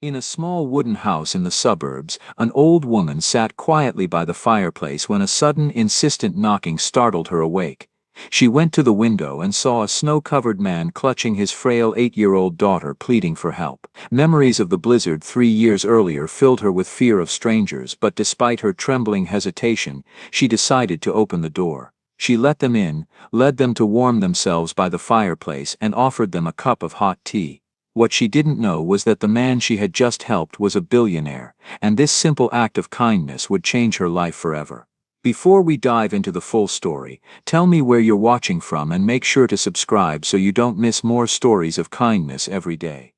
In a small wooden house in the suburbs, an old woman sat quietly by the fireplace when a sudden, insistent knocking startled her awake. She went to the window and saw a snow-covered man clutching his frail 8-year-old daughter pleading for help. Memories of the blizzard 3 years earlier filled her with fear of strangers, but despite her trembling hesitation, she decided to open the door. She let them in, led them to warm themselves by the fireplace, and offered them a cup of hot tea. What she didn't know was that the man she had just helped was a billionaire, and this simple act of kindness would change her life forever. Before we dive into the full story, tell me where you're watching from and make sure to subscribe so you don't miss more stories of kindness every day.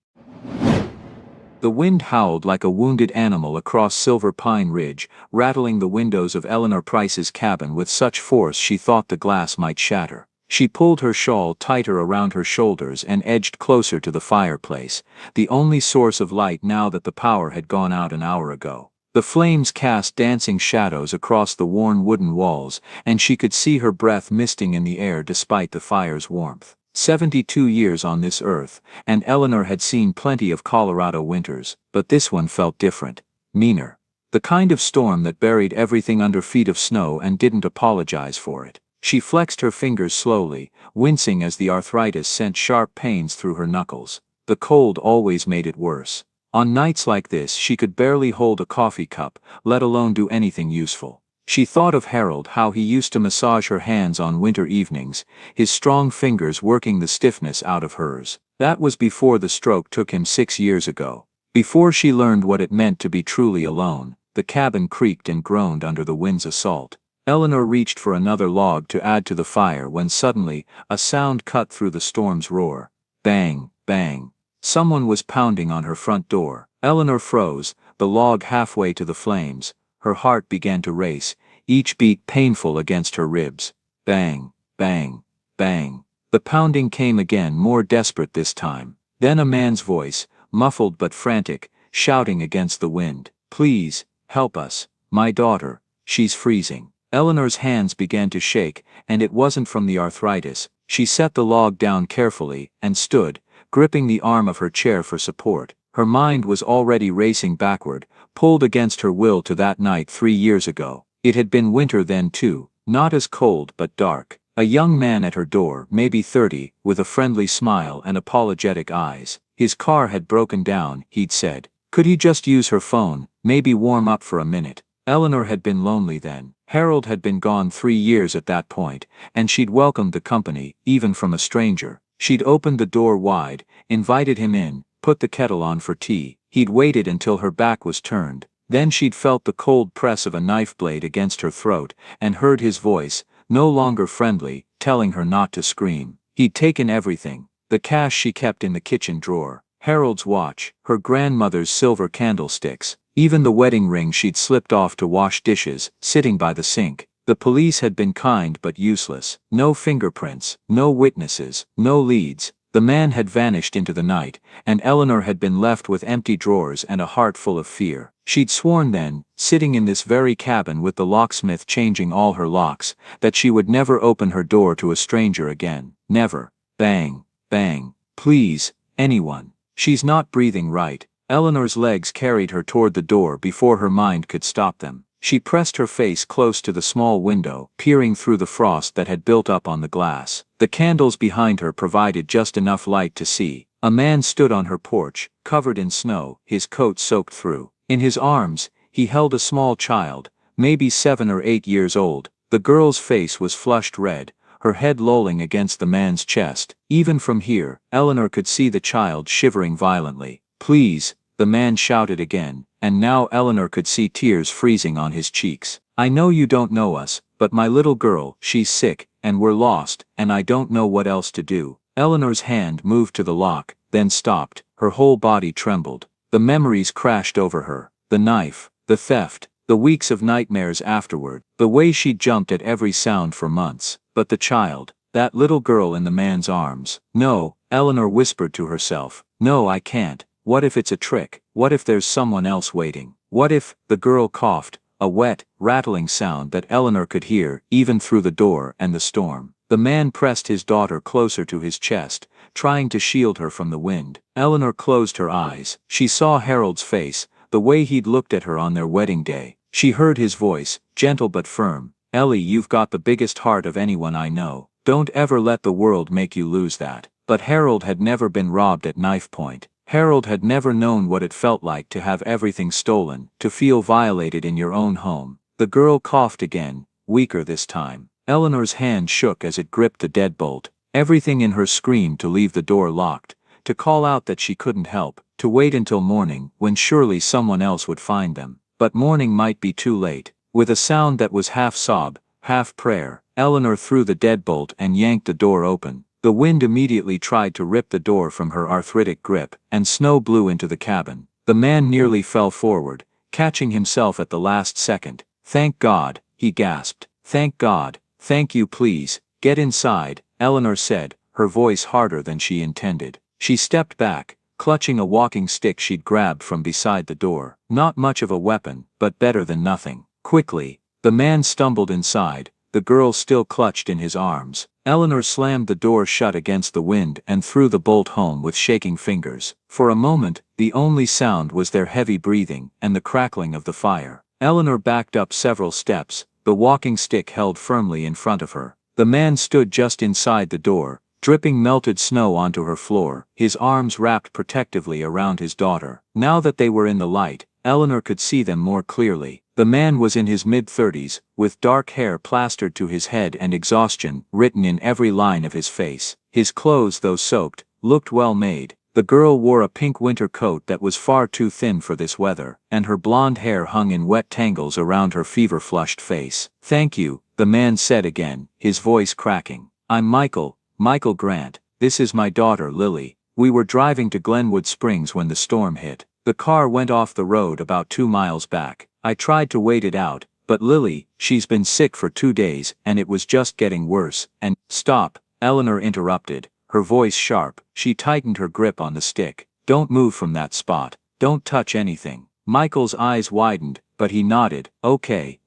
The wind howled like a wounded animal across Silver Pine Ridge, rattling the windows of Eleanor Price's cabin with such force she thought the glass might shatter. She pulled her shawl tighter around her shoulders and edged closer to the fireplace, the only source of light now that the power had gone out an hour ago. The flames cast dancing shadows across the worn wooden walls, and she could see her breath misting in the air despite the fire's warmth. 72 years on this earth, and Eleanor had seen plenty of Colorado winters, but this one felt different, meaner. The kind of storm that buried everything under feet of snow and didn't apologize for it. She flexed her fingers slowly, wincing as the arthritis sent sharp pains through her knuckles. The cold always made it worse. On nights like this she could barely hold a coffee cup, let alone do anything useful. She thought of Harold, how he used to massage her hands on winter evenings, his strong fingers working the stiffness out of hers. That was before the stroke took him 6 years ago. Before she learned what it meant to be truly alone. The cabin creaked and groaned under the wind's assault. Eleanor reached for another log to add to the fire when suddenly, a sound cut through the storm's roar. Bang, bang. Someone was pounding on her front door. Eleanor froze, the log halfway to the flames. Her heart began to race, each beat painful against her ribs. Bang, bang, bang. The pounding came again, more desperate this time. Then a man's voice, muffled but frantic, shouting against the wind. Please, help us, my daughter, she's freezing. Eleanor's hands began to shake, and it wasn't from the arthritis. She set the log down carefully and stood, gripping the arm of her chair for support. Her mind was already racing backward, pulled against her will to that night 3 years ago. It had been winter then too, not as cold but dark. A young man at her door, maybe 30, with a friendly smile and apologetic eyes. His car had broken down, he'd said. Could he just use her phone, maybe warm up for a minute? Eleanor had been lonely then. Harold had been gone 3 years at that point, and she'd welcomed the company, even from a stranger. She'd opened the door wide, invited him in, put the kettle on for tea. He'd waited until her back was turned. Then she'd felt the cold press of a knife blade against her throat, and heard his voice, no longer friendly, telling her not to scream. He'd taken everything. The cash she kept in the kitchen drawer, Harold's watch, her grandmother's silver candlesticks, even the wedding ring she'd slipped off to wash dishes, sitting by the sink. The police had been kind but useless. No fingerprints, no witnesses, no leads. The man had vanished into the night, and Eleanor had been left with empty drawers and a heart full of fear. She'd sworn then, sitting in this very cabin with the locksmith changing all her locks, that she would never open her door to a stranger again. Never. Bang, bang. Please, anyone. She's not breathing right. Eleanor's legs carried her toward the door before her mind could stop them. She pressed her face close to the small window, peering through the frost that had built up on the glass. The candles behind her provided just enough light to see. A man stood on her porch, covered in snow, his coat soaked through. In his arms, he held a small child, maybe 7 or 8 years old. The girl's face was flushed red, her head lolling against the man's chest. Even from here, Eleanor could see the child shivering violently. Please, the man shouted again, and now Eleanor could see tears freezing on his cheeks. I know you don't know us, but my little girl, she's sick, and we're lost, and I don't know what else to do. Eleanor's hand moved to the lock, then stopped. Her whole body trembled. The memories crashed over her. The knife, the theft, the weeks of nightmares afterward, the way she'd jumped at every sound for months. But the child, that little girl in the man's arms. No, Eleanor whispered to herself. No, I can't. What if it's a trick? What if there's someone else waiting? What if, the girl coughed, a wet, rattling sound that Eleanor could hear even through the door and the storm. The man pressed his daughter closer to his chest, trying to shield her from the wind. Eleanor closed her eyes. She saw Harold's face, the way he'd looked at her on their wedding day. She heard his voice, gentle but firm. "Ellie, you've got the biggest heart of anyone I know. Don't ever let the world make you lose that." But Harold had never been robbed at knife point. Harold had never known what it felt like to have everything stolen, to feel violated in your own home. The girl coughed again, weaker this time. Eleanor's hand shook as it gripped the deadbolt. Everything in her screamed to leave the door locked, to call out that she couldn't help, to wait until morning, when surely someone else would find them. But morning might be too late. With a sound that was half sob, half prayer, Eleanor threw the deadbolt and yanked the door open. The wind immediately tried to rip the door from her arthritic grip, and snow blew into the cabin. The man nearly fell forward, catching himself at the last second. "Thank God," he gasped. "Thank God. Thank you, please, get inside," Eleanor said, her voice harder than she intended. She stepped back, clutching a walking stick she'd grabbed from beside the door. Not much of a weapon, but better than nothing. Quickly, the man stumbled inside, the girl still clutched in his arms. Eleanor slammed the door shut against the wind and threw the bolt home with shaking fingers. For a moment, the only sound was their heavy breathing and the crackling of the fire. Eleanor backed up several steps, the walking stick held firmly in front of her. The man stood just inside the door, dripping melted snow onto her floor, his arms wrapped protectively around his daughter. Now that they were in the light, Eleanor could see them more clearly. The man was in his mid-30s, with dark hair plastered to his head and exhaustion written in every line of his face. His clothes, though soaked, looked well made. The girl wore a pink winter coat that was far too thin for this weather, and her blonde hair hung in wet tangles around her fever-flushed face. "Thank you," the man said again, his voice cracking. "I'm Michael Grant. This is my daughter Lily. We were driving to Glenwood Springs when the storm hit. The car went off the road about 2 miles back. I tried to wait it out, but Lily, she's been sick for 2 days and it was just getting worse, and—" "Stop," Eleanor interrupted, her voice sharp. She tightened her grip on the stick. "Don't move from that spot. Don't touch anything." Michael's eyes widened, but he nodded. Okay,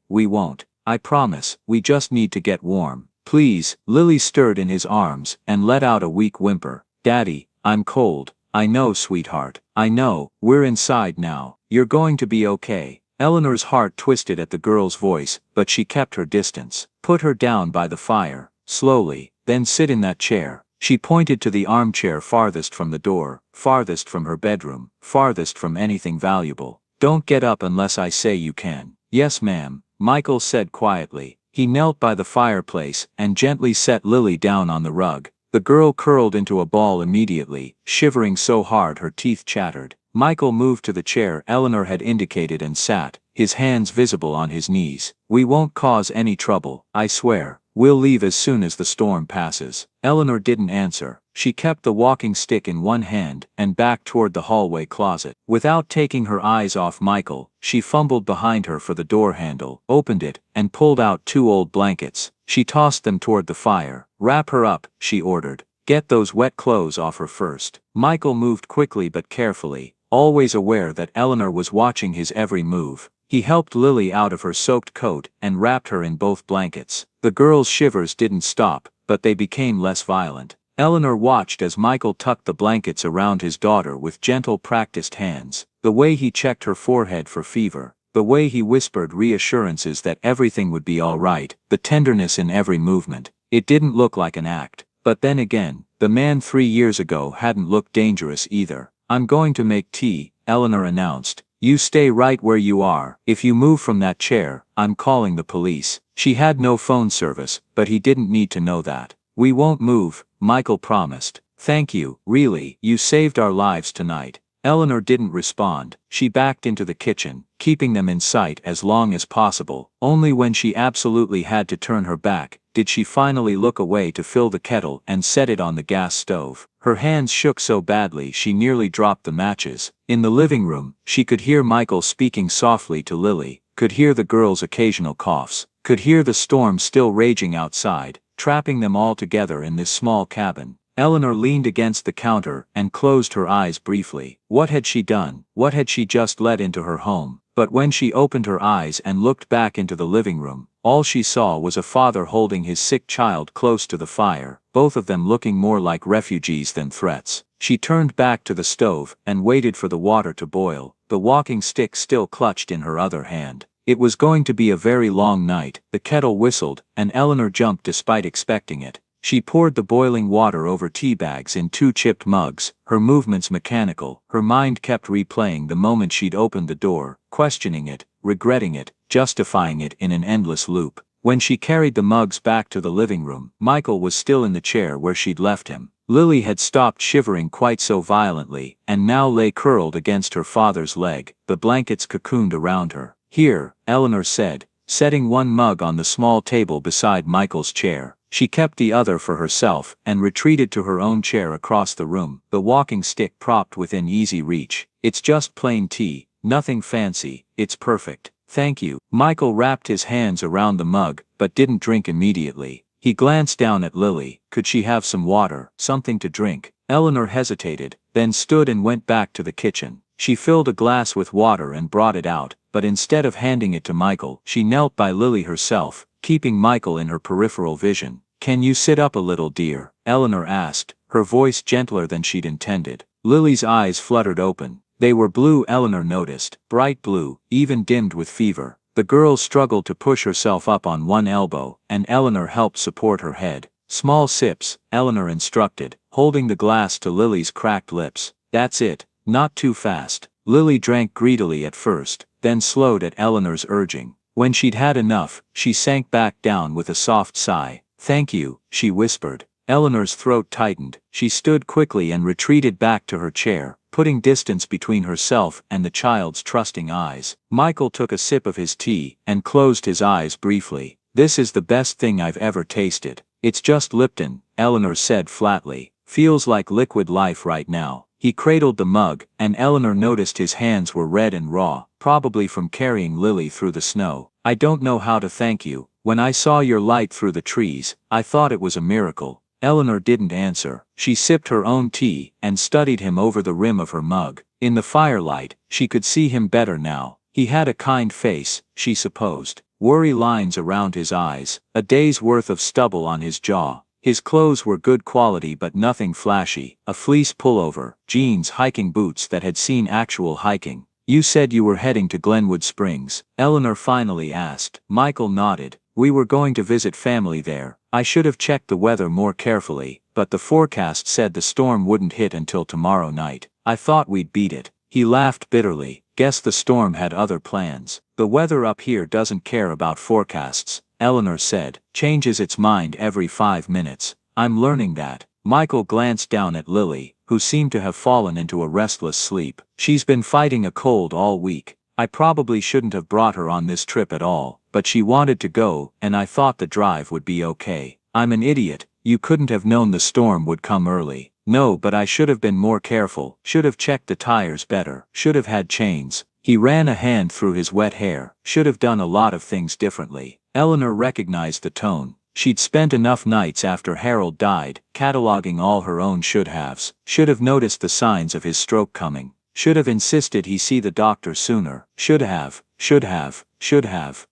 we won't. I promise, we just need to get warm. Please." Lily stirred in his arms and let out a weak whimper. "Daddy, I'm cold." "I know, sweetheart. I know. We're inside now. You're going to be okay." Eleanor's heart twisted at the girl's voice, but she kept her distance. "Put her down by the fire, slowly, then sit in that chair." She pointed to the armchair farthest from the door, farthest from her bedroom, farthest from anything valuable. "Don't get up unless I say you can." "Yes, ma'am," Michael said quietly. He knelt by the fireplace and gently set Lily down on the rug. The girl curled into a ball immediately, shivering so hard her teeth chattered. Michael moved to the chair Eleanor had indicated and sat, his hands visible on his knees. "We won't cause any trouble, I swear. We'll leave as soon as the storm passes." Eleanor didn't answer. She kept the walking stick in one hand and backed toward the hallway closet. Without taking her eyes off Michael, she fumbled behind her for the door handle, opened it, and pulled out 2 old blankets. She tossed them toward the fire. "Wrap her up," she ordered. "Get those wet clothes off her first." Michael moved quickly but carefully, always aware that Eleanor was watching his every move. He helped Lily out of her soaked coat and wrapped her in both blankets. The girl's shivers didn't stop, but they became less violent. Eleanor watched as Michael tucked the blankets around his daughter with gentle, practiced hands. The way he checked her forehead for fever, the way he whispered reassurances that everything would be all right, the tenderness in every movement. It didn't look like an act. But then again, the man 3 years ago hadn't looked dangerous either. "I'm going to make tea," Eleanor announced. "You stay right where you are. If you move from that chair, I'm calling the police." She had no phone service, but he didn't need to know that. "We won't move," Michael promised. "Thank you, really, you saved our lives tonight." Eleanor didn't respond. She backed into the kitchen, keeping them in sight as long as possible. Only when she absolutely had to turn her back did she finally look away to fill the kettle and set it on the gas stove. Her hands shook so badly she nearly dropped the matches. In the living room, she could hear Michael speaking softly to Lily, could hear the girl's occasional coughs, could hear the storm still raging outside, trapping them all together in this small cabin. Eleanor leaned against the counter and closed her eyes briefly. What had she done? What had she just let into her home? But when she opened her eyes and looked back into the living room, All she saw was a father holding his sick child close to the fire, both of them looking more like refugees than threats. She turned back to the stove and waited for the water to boil, the walking stick still clutched in her other hand. It was going to be a very long night. The kettle whistled, and Eleanor jumped despite expecting it. She poured the boiling water over tea bags in 2 chipped mugs, her movements mechanical. Her mind kept replaying the moment she'd opened the door, questioning it, regretting it, justifying it in an endless loop. When she carried the mugs back to the living room, Michael was still in the chair where she'd left him. Lily had stopped shivering quite so violently, and now lay curled against her father's leg, the blankets cocooned around her. "Here," Eleanor said, setting one mug on the small table beside Michael's chair. She kept the other for herself and retreated to her own chair across the room, the walking stick propped within easy reach. "It's just plain tea, nothing fancy, it's perfect. Thank you." Michael wrapped his hands around the mug, but didn't drink immediately. He glanced down at Lily. Could she have some water, something to drink? Eleanor hesitated, then stood and went back to the kitchen. She filled a glass with water and brought it out, but instead of handing it to Michael, she knelt by Lily herself, keeping Michael in her peripheral vision. "Can you sit up a little, dear?" Eleanor asked, her voice gentler than she'd intended. Lily's eyes fluttered open. They were blue, Eleanor noticed, bright blue, even dimmed with fever. The girl struggled to push herself up on one elbow, and Eleanor helped support her head. "Small sips," Eleanor instructed, holding the glass to Lily's cracked lips. "That's it, not too fast." Lily drank greedily at first, then slowed at Eleanor's urging. When she'd had enough, she sank back down with a soft sigh. "Thank you," she whispered. Eleanor's throat tightened. She stood quickly and retreated back to her chair, putting distance between herself and the child's trusting eyes. Michael took a sip of his tea and closed his eyes briefly. "This is the best thing I've ever tasted." "It's just Lipton," Eleanor said flatly. "Feels like liquid life right now." He cradled the mug, and Eleanor noticed his hands were red and raw, probably from carrying Lily through the snow. "I don't know how to thank you. When I saw your light through the trees, I thought it was a miracle." Eleanor didn't answer. She sipped her own tea and studied him over the rim of her mug. In the firelight, she could see him better now. He had a kind face, she supposed. Worry lines around his eyes, a day's worth of stubble on his jaw. His clothes were good quality but nothing flashy, a fleece pullover, jeans, hiking boots that had seen actual hiking. "You said you were heading to Glenwood Springs?" Eleanor finally asked. Michael nodded. "We were going to visit family there. I should have checked the weather more carefully, but the forecast said the storm wouldn't hit until tomorrow night. I thought we'd beat it." He laughed bitterly. "Guess the storm had other plans." "The weather up here doesn't care about forecasts," Eleanor said. "Changes its mind every 5 minutes. I'm learning that." Michael glanced down at Lily, who seemed to have fallen into a restless sleep. "She's been fighting a cold all week. I probably shouldn't have brought her on this trip at all, but she wanted to go, and I thought the drive would be okay. I'm an idiot. You couldn't have known the storm would come early." "No, but I should have been more careful, should have checked the tires better, should have had chains." He ran a hand through his wet hair. "Should have done a lot of things differently." Eleanor recognized the tone. She'd spent enough nights after Harold died, cataloging all her own should-haves. Should have noticed the signs of his stroke coming. Should have insisted he see the doctor sooner. Should have.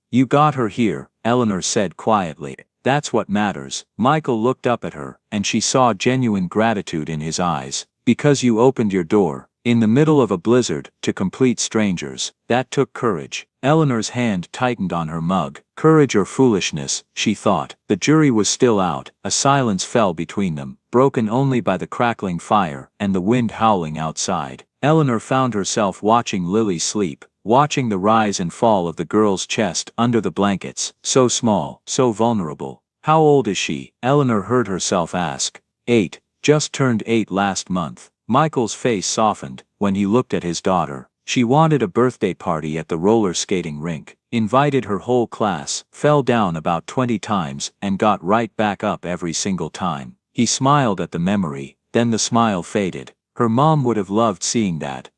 "You got her here," Eleanor said quietly. "That's what matters." Michael looked up at her, and she saw genuine gratitude in his eyes. "Because you opened your door, in the middle of a blizzard, to complete strangers. That took courage." Eleanor's hand tightened on her mug. Courage or foolishness, she thought. The jury was still out. A silence fell between them, broken only by the crackling fire and the wind howling outside. Eleanor found herself watching Lily sleep, watching the rise and fall of the girl's chest under the blankets. So small, so vulnerable. "How old is she?" Eleanor heard herself ask. 8. Just turned 8 last month." Michael's face softened when he looked at his daughter. She wanted a birthday party at the roller skating rink, invited her whole class, fell down about 20 times and got right back up every single time. He smiled at the memory, then the smile faded. Her mom would have loved seeing that.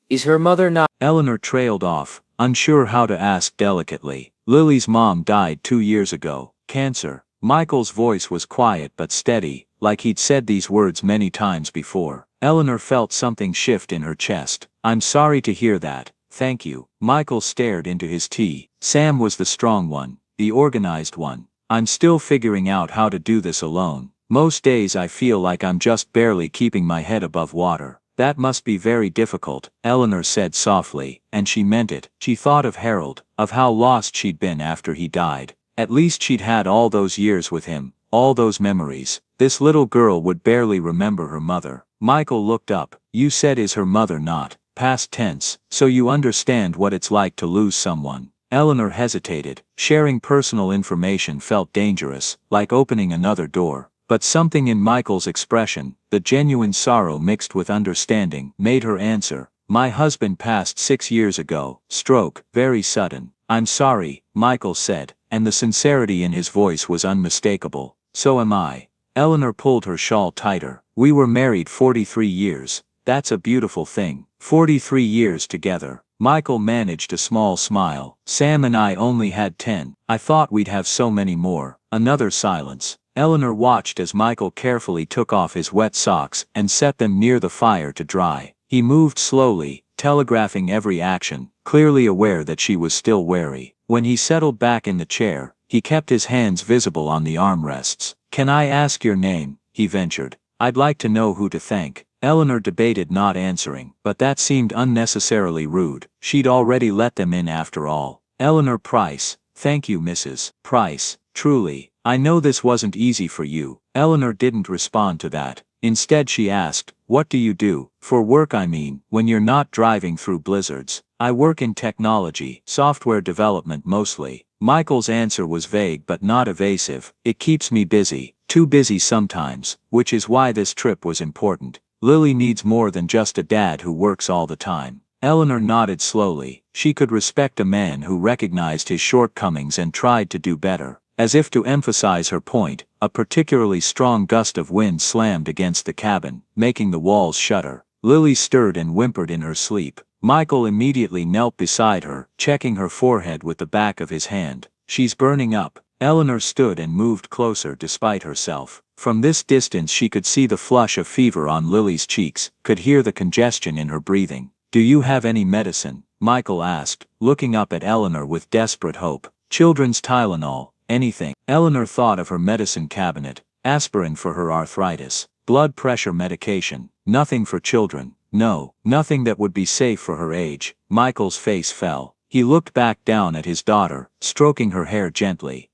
"Is her mother not?" Eleanor trailed off, unsure how to ask delicately. "Lily's mom died 2 years ago. Cancer." Michael's voice was quiet but steady, like he'd said these words many times before. Eleanor felt something shift in her chest. "I'm sorry to hear that, thank you." Michael stared into his tea. "Sam was the strong one. the organized one. I'm still figuring out how to do this alone. Most days I feel like I'm just barely keeping my head above water. That must be very difficult, Eleanor said softly, and she meant it. She thought of Harold, of how lost she'd been after he died. At least she'd had all those years with him, all those memories. This little girl would barely remember her mother. Michael looked up. You said is her mother not, past tense, so you understand what it's like to lose someone. Eleanor hesitated. Sharing personal information felt dangerous, like opening another door. But something in Michael's expression, the genuine sorrow mixed with understanding, made her answer. My husband passed 6 years ago, stroke, very sudden. I'm sorry, Michael said, and the sincerity in his voice was unmistakable. So am I. Eleanor pulled her shawl tighter. We were married 43 years. That's a beautiful thing. 43 years together. Michael managed a small smile. Sam and I only had 10. I thought we'd have so many more. Another silence. Eleanor watched as Michael carefully took off his wet socks and set them near the fire to dry. He moved slowly, telegraphing every action, clearly aware that she was still wary. When he settled back in the chair, he kept his hands visible on the armrests. Can I ask your name? He ventured. I'd like to know who to thank. Eleanor debated not answering, but that seemed unnecessarily rude. She'd already let them in after all. Eleanor Price. Thank you, Mrs. Price. Truly. I know this wasn't easy for you. Eleanor didn't respond to that. Instead she asked, what do you do? For work I mean, when you're not driving through blizzards. I work in technology, software development mostly. Michael's answer was vague but not evasive. It keeps me busy, too busy sometimes, which is why this trip was important. Lily needs more than just a dad who works all the time. Eleanor nodded slowly. She could respect a man who recognized his shortcomings and tried to do better. As if to emphasize her point, a particularly strong gust of wind slammed against the cabin, making the walls shudder. Lily stirred and whimpered in her sleep. Michael immediately knelt beside her, checking her forehead with the back of his hand. She's burning up. Eleanor stood and moved closer despite herself. From this distance she could see the flush of fever on Lily's cheeks, could hear the congestion in her breathing. Do you have any medicine? Michael asked, looking up at Eleanor with desperate hope. Children's Tylenol. Anything. Eleanor thought of her medicine cabinet. Aspirin for her arthritis. Blood pressure medication. Nothing for children. No, nothing that would be safe for her age. Michael's face fell. He looked back down at his daughter, stroking her hair gently.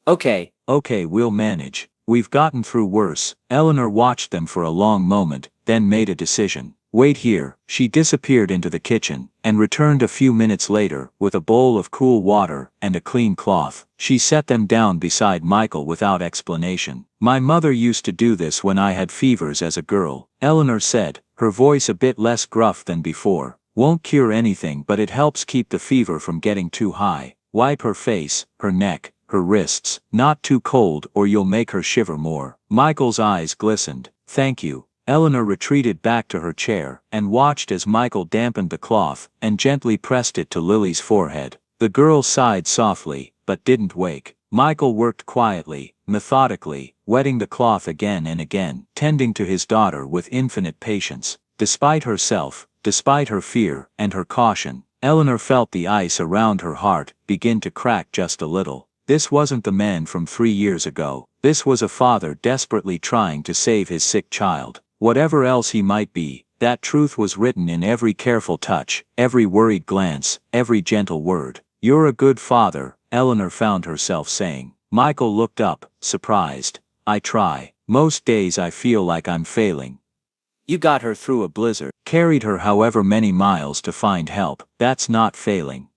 Okay. Okay, we'll manage. We've gotten through worse. Eleanor watched them for a long moment, then made a decision. Wait here. She disappeared into the kitchen, and returned a few minutes later, with a bowl of cool water and a clean cloth. She set them down beside Michael without explanation. My mother used to do this when I had fevers as a girl, Eleanor said, her voice a bit less gruff than before. Won't cure anything but it helps keep the fever from getting too high. Wipe her face, her neck, her wrists. Not too cold or you'll make her shiver more. Michael's eyes glistened. Thank you. Eleanor retreated back to her chair, and watched as Michael dampened the cloth, and gently pressed it to Lily's forehead. The girl sighed softly, but didn't wake. Michael worked quietly, methodically, wetting the cloth again and again, tending to his daughter with infinite patience. Despite herself, despite her fear, and her caution, Eleanor felt the ice around her heart begin to crack just a little. This wasn't the man from 3 years ago. This was a father desperately trying to save his sick child. Whatever else he might be, that truth was written in every careful touch, every worried glance, every gentle word. You're a good father, Eleanor found herself saying. Michael looked up, surprised. I try. Most days I feel like I'm failing. You got her through a blizzard, carried her however many miles to find help. That's not failing.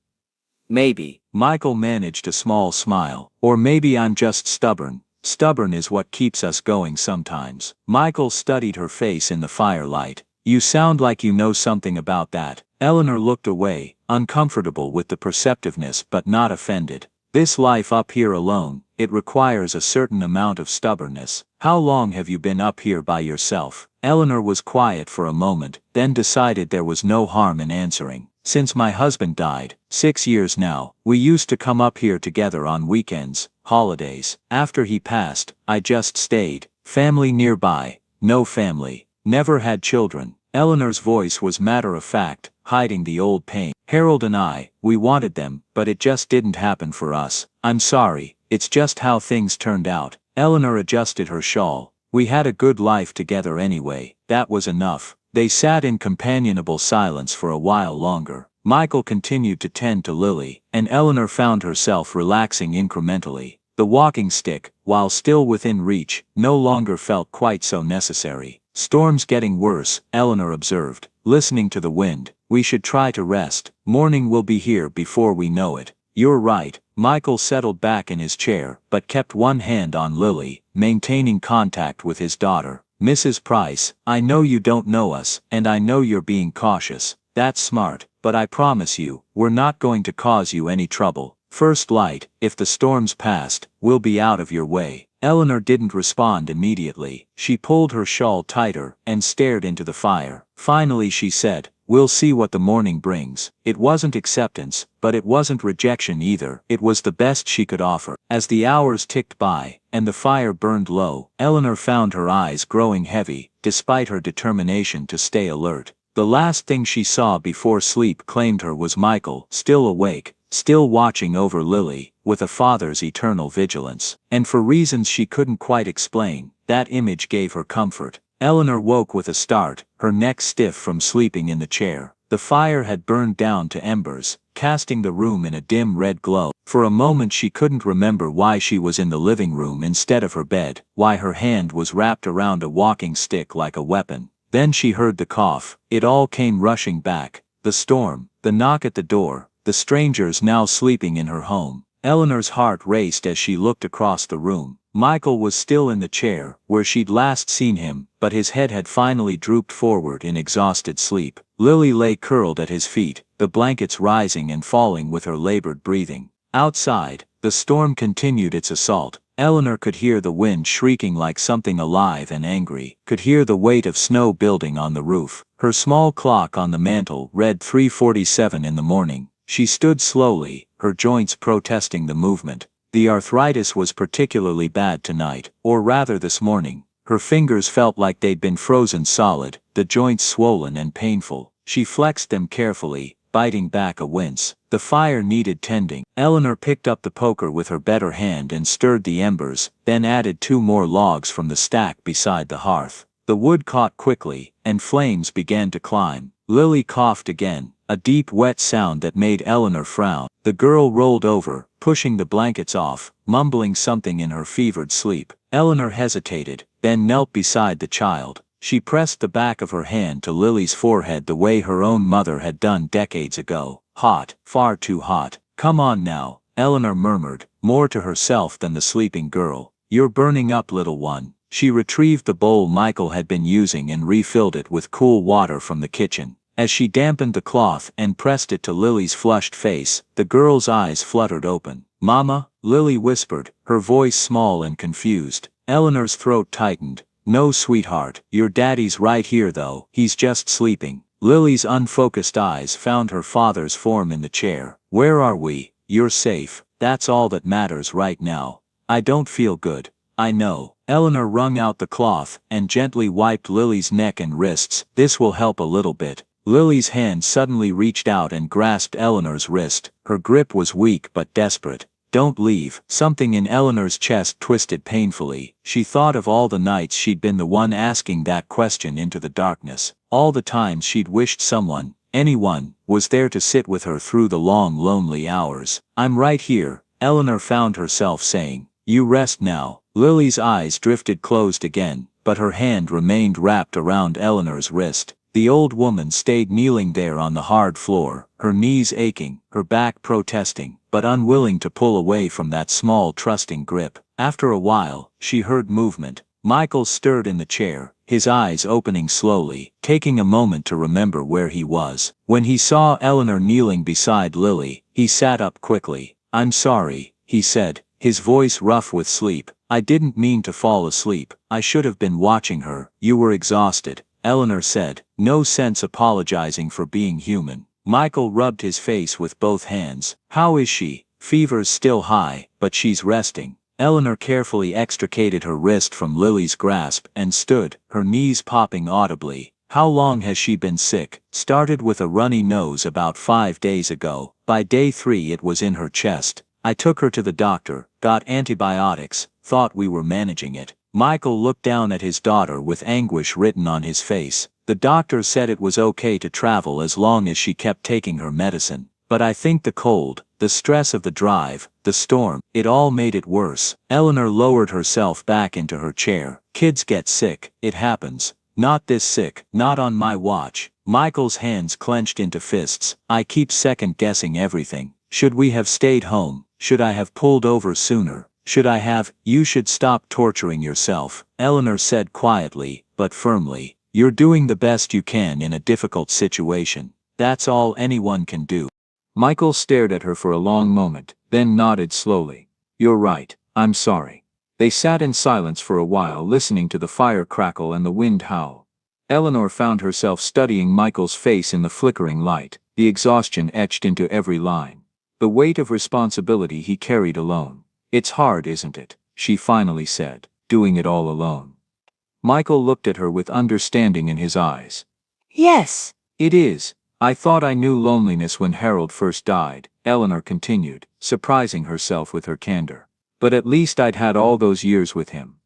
Maybe. Michael managed a small smile. Or maybe I'm just stubborn. Stubborn is what keeps us going sometimes. Michael studied her face in the firelight. You sound like you know something about that. Eleanor looked away, uncomfortable with the perceptiveness but not offended. This life up here alone, it requires a certain amount of stubbornness. How long have you been up here by yourself? Eleanor was quiet for a moment, then decided there was no harm in answering. Since my husband died, 6 years now. We used to come up here together on weekends, holidays. After he passed, I just stayed. Family nearby. No family. Never had children. Eleanor's voice was matter-of-fact, hiding the old pain. "Harold and I, we wanted them, but it just didn't happen for us. I'm sorry, it's just how things turned out." Eleanor adjusted her shawl. "We had a good life together anyway, that was enough." They sat in companionable silence for a while longer. Michael continued to tend to Lily, and Eleanor found herself relaxing incrementally. The walking stick, while still within reach, no longer felt quite so necessary. "Storm's getting worse," Eleanor observed, listening to the wind. "We should try to rest. Morning will be here before we know it." "You're right." Michael settled back in his chair, but kept one hand on Lily, maintaining contact with his daughter. "Mrs. Price, I know you don't know us, and I know you're being cautious. That's smart, but I promise you, we're not going to cause you any trouble. First light, if the storm's passed, we'll be out of your way." Eleanor didn't respond immediately. She pulled her shawl tighter and stared into the fire. Finally she said, "We'll see what the morning brings." It wasn't acceptance, but it wasn't rejection either. It was the best she could offer. As the hours ticked by, and the fire burned low, Eleanor found her eyes growing heavy, despite her determination to stay alert. The last thing she saw before sleep claimed her was Michael, still awake, still watching over Lily, with a father's eternal vigilance. And for reasons she couldn't quite explain, that image gave her comfort. Eleanor woke with a start, her neck stiff from sleeping in the chair. The fire had burned down to embers, casting the room in a dim red glow. For a moment she couldn't remember why she was in the living room instead of her bed, why her hand was wrapped around a walking stick like a weapon. Then she heard the cough. It all came rushing back. The storm, the knock at the door, the strangers now sleeping in her home. Eleanor's heart raced as she looked across the room. Michael was still in the chair, where she'd last seen him, but his head had finally drooped forward in exhausted sleep. Lily lay curled at his feet, the blankets rising and falling with her labored breathing. Outside, the storm continued its assault. Eleanor could hear the wind shrieking like something alive and angry, could hear the weight of snow building on the roof. Her small clock on the mantel read 3:47 in the morning. She stood slowly, her joints protesting the movement. The arthritis was particularly bad tonight, or rather this morning. Her fingers felt like they'd been frozen solid, the joints swollen and painful. She flexed them carefully, biting back a wince. The fire needed tending. Eleanor picked up the poker with her better hand and stirred the embers, then added 2 more logs from the stack beside the hearth. The wood caught quickly, and flames began to climb. Lily coughed again, a deep wet sound that made Eleanor frown. The girl rolled over, pushing the blankets off, mumbling something in her fevered sleep. Eleanor hesitated, then knelt beside the child. She pressed the back of her hand to Lily's forehead the way her own mother had done decades ago. "Hot, far too hot. Come on now," Eleanor murmured, more to herself than the sleeping girl. "You're burning up, little one." She retrieved the bowl Michael had been using and refilled it with cool water from the kitchen. As she dampened the cloth and pressed it to Lily's flushed face, the girl's eyes fluttered open. "Mama?" Lily whispered, her voice small and confused. Eleanor's throat tightened. "No, sweetheart, your daddy's right here though, he's just sleeping." Lily's unfocused eyes found her father's form in the chair. "Where are we?" "You're safe. That's all that matters right now." "I don't feel good." "I know." Eleanor wrung out the cloth and gently wiped Lily's neck and wrists. "This will help a little bit." Lily's hand suddenly reached out and grasped Eleanor's wrist. Her grip was weak but desperate. "Don't leave." Something in Eleanor's chest twisted painfully. She thought of all the nights she'd been the one asking that question into the darkness. All the times she'd wished someone, anyone, was there to sit with her through the long lonely hours. "I'm right here," Eleanor found herself saying. "You rest now." Lily's eyes drifted closed again, but her hand remained wrapped around Eleanor's wrist. The old woman stayed kneeling there on the hard floor, her knees aching, her back protesting, but unwilling to pull away from that small trusting grip. After a while, she heard movement. Michael stirred in the chair, his eyes opening slowly, taking a moment to remember where he was. When he saw Eleanor kneeling beside Lily, he sat up quickly. "I'm sorry," he said, his voice rough with sleep. "I didn't mean to fall asleep. I should have been watching her." "You were exhausted," Eleanor said, no sense apologizing for being human. Michael rubbed his face with both hands. "How is she?" "Fever's still high, but she's resting." Eleanor carefully extricated her wrist from Lily's grasp and stood, her knees popping audibly. How long has she been sick? Started with a runny nose about 5 days ago. By day 3 it was in her chest. I took her to the doctor, got antibiotics, thought we were managing it. Michael looked down at his daughter with anguish written on his face. The doctor said it was okay to travel as long as she kept taking her medicine. But I think the cold, the stress of the drive, the storm, it all made it worse. Eleanor lowered herself back into her chair. Kids get sick, it happens. Not this sick, not on my watch. Michael's hands clenched into fists. I keep second-guessing everything. Should we have stayed home? Should I have pulled over sooner? Should I have? You should stop torturing yourself, Eleanor said quietly, but firmly. You're doing the best you can in a difficult situation. That's all anyone can do. Michael stared at her for a long moment, then nodded slowly. You're right, I'm sorry. They sat in silence for a while, listening to the fire crackle and the wind howl. Eleanor found herself studying Michael's face in the flickering light, the exhaustion etched into every line. The weight of responsibility he carried alone. It's hard, isn't it? She finally said, doing it all alone. Michael looked at her with understanding in his eyes. Yes. It is. I thought I knew loneliness when Harold first died, Eleanor continued, surprising herself with her candor. But at least I'd had all those years with him.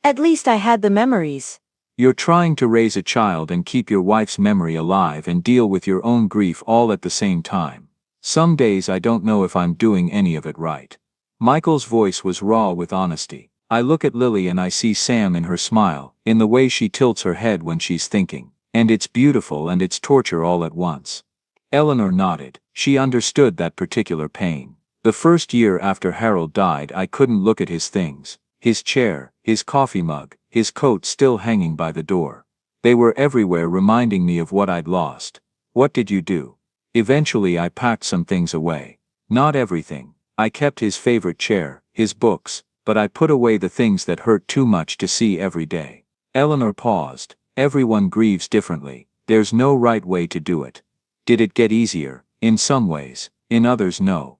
At least I had the memories. You're trying to raise a child and keep your wife's memory alive and deal with your own grief all at the same time. Some days I don't know if I'm doing any of it right. Michael's voice was raw with honesty. I look at Lily and I see Sam in her smile, in the way she tilts her head when she's thinking. And it's beautiful and it's torture all at once. Eleanor nodded. She understood that particular pain. The first year after Harold died, I couldn't look at his things. His chair, his coffee mug, his coat still hanging by the door. They were everywhere, reminding me of what I'd lost. What did you do? Eventually I packed some things away. Not everything. I kept his favorite chair, his books, but I put away the things that hurt too much to see every day. Eleanor paused. Everyone grieves differently. There's no right way to do it. Did it get easier? In some ways. In others, no.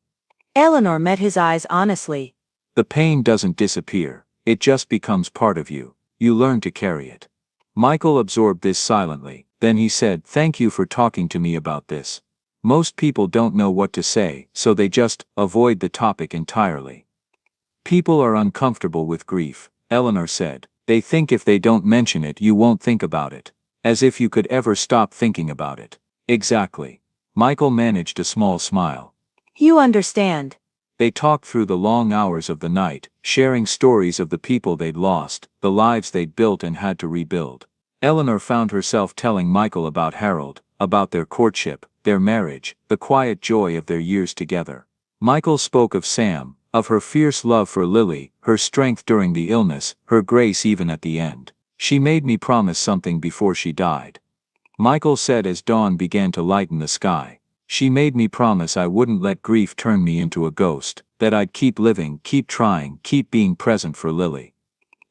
Eleanor met his eyes honestly. The pain doesn't disappear. It just becomes part of you. You learn to carry it. Michael absorbed this silently. Then he said, "Thank you for talking to me about this." Most people don't know what to say, so they just avoid the topic entirely. People are uncomfortable with grief, Eleanor said. They think if they don't mention it, you won't think about it. As if you could ever stop thinking about it. Exactly. Michael managed a small smile. You understand. They talked through the long hours of the night, sharing stories of the people they'd lost, the lives they'd built and had to rebuild. Eleanor found herself telling Michael about Harold, about their courtship, their marriage, the quiet joy of their years together. Michael spoke of Sam, of her fierce love for Lily, her strength during the illness, her grace even at the end. She made me promise something before she died. Michael said as dawn began to lighten the sky. She made me promise I wouldn't let grief turn me into a ghost, that I'd keep living, keep trying, keep being present for Lily.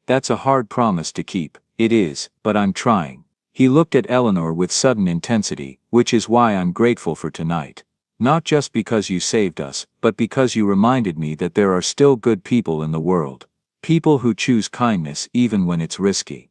That's a hard promise to keep. It is, but I'm trying. He looked at Eleanor with sudden intensity, which is why I'm grateful for tonight. Not just because you saved us, but because you reminded me that there are still good people in the world. People who choose kindness even when it's risky.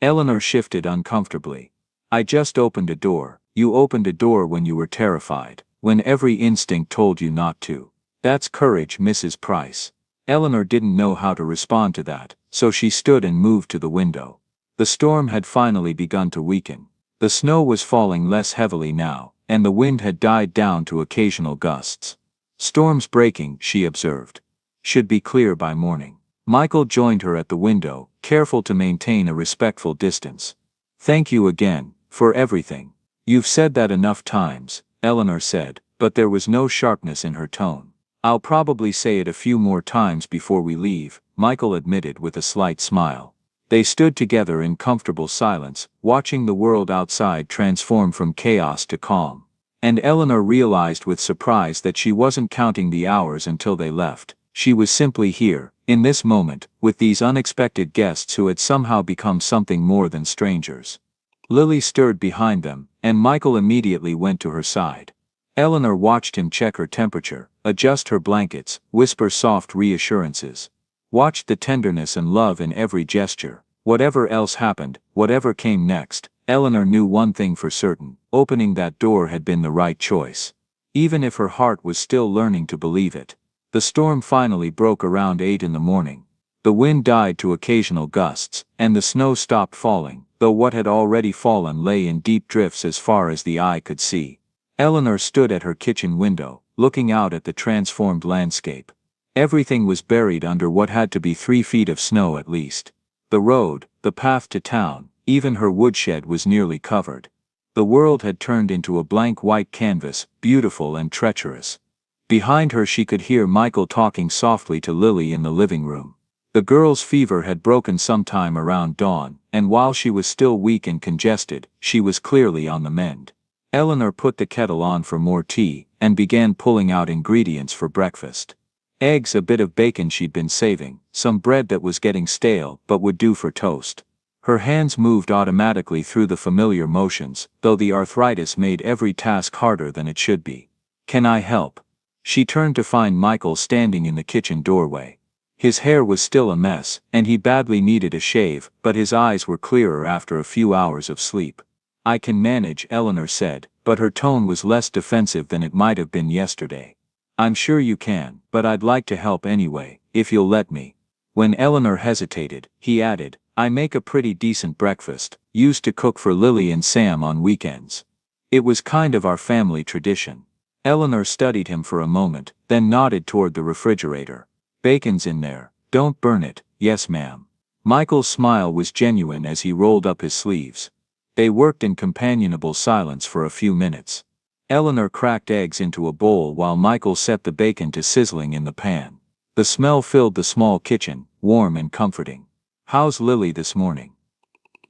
Eleanor shifted uncomfortably. I just opened a door. You opened a door when you were terrified, when every instinct told you not to. That's courage, Mrs. Price. Eleanor didn't know how to respond to that, so she stood and moved to the window. The storm had finally begun to weaken. The snow was falling less heavily now, and the wind had died down to occasional gusts. Storms breaking, she observed. Should be clear by morning. Michael joined her at the window, careful to maintain a respectful distance. Thank you again, for everything. You've said that enough times, Eleanor said, but there was no sharpness in her tone. I'll probably say it a few more times before we leave, Michael admitted with a slight smile. They stood together in comfortable silence, watching the world outside transform from chaos to calm. And Eleanor realized with surprise that she wasn't counting the hours until they left. She was simply here, in this moment, with these unexpected guests who had somehow become something more than strangers. Lily stirred behind them, and Michael immediately went to her side. Eleanor watched him check her temperature, adjust her blankets, whisper soft reassurances. Watched the tenderness and love in every gesture. Whatever else happened, whatever came next, Eleanor knew one thing for certain: opening that door had been the right choice. Even if her heart was still learning to believe it. The storm finally broke around 8 in the morning. The wind died to occasional gusts, and the snow stopped falling, though what had already fallen lay in deep drifts as far as the eye could see. Eleanor stood at her kitchen window, looking out at the transformed landscape. Everything was buried under what had to be 3 feet of snow at least. The road, the path to town, even her woodshed was nearly covered. The world had turned into a blank white canvas, beautiful and treacherous. Behind her she could hear Michael talking softly to Lily in the living room. The girl's fever had broken sometime around dawn, and while she was still weak and congested, she was clearly on the mend. Eleanor put the kettle on for more tea, and began pulling out ingredients for breakfast. Eggs, a bit of bacon she'd been saving, some bread that was getting stale but would do for toast. Her hands moved automatically through the familiar motions, though the arthritis made every task harder than it should be. "Can I help?" She turned to find Michael standing in the kitchen doorway. His hair was still a mess, and he badly needed a shave, but his eyes were clearer after a few hours of sleep. "I can manage," Eleanor said, but her tone was less defensive than it might have been yesterday. "I'm sure you can, but I'd like to help anyway, if you'll let me." When Eleanor hesitated, he added, "I make a pretty decent breakfast, used to cook for Lily and Sam on weekends. It was kind of our family tradition." Eleanor studied him for a moment, then nodded toward the refrigerator. "Bacon's in there, don't burn it." "Yes, ma'am." Michael's smile was genuine as he rolled up his sleeves. They worked in companionable silence for a few minutes. Eleanor cracked eggs into a bowl while Michael set the bacon to sizzling in the pan. The smell filled the small kitchen, warm and comforting. "How's Lily this morning?"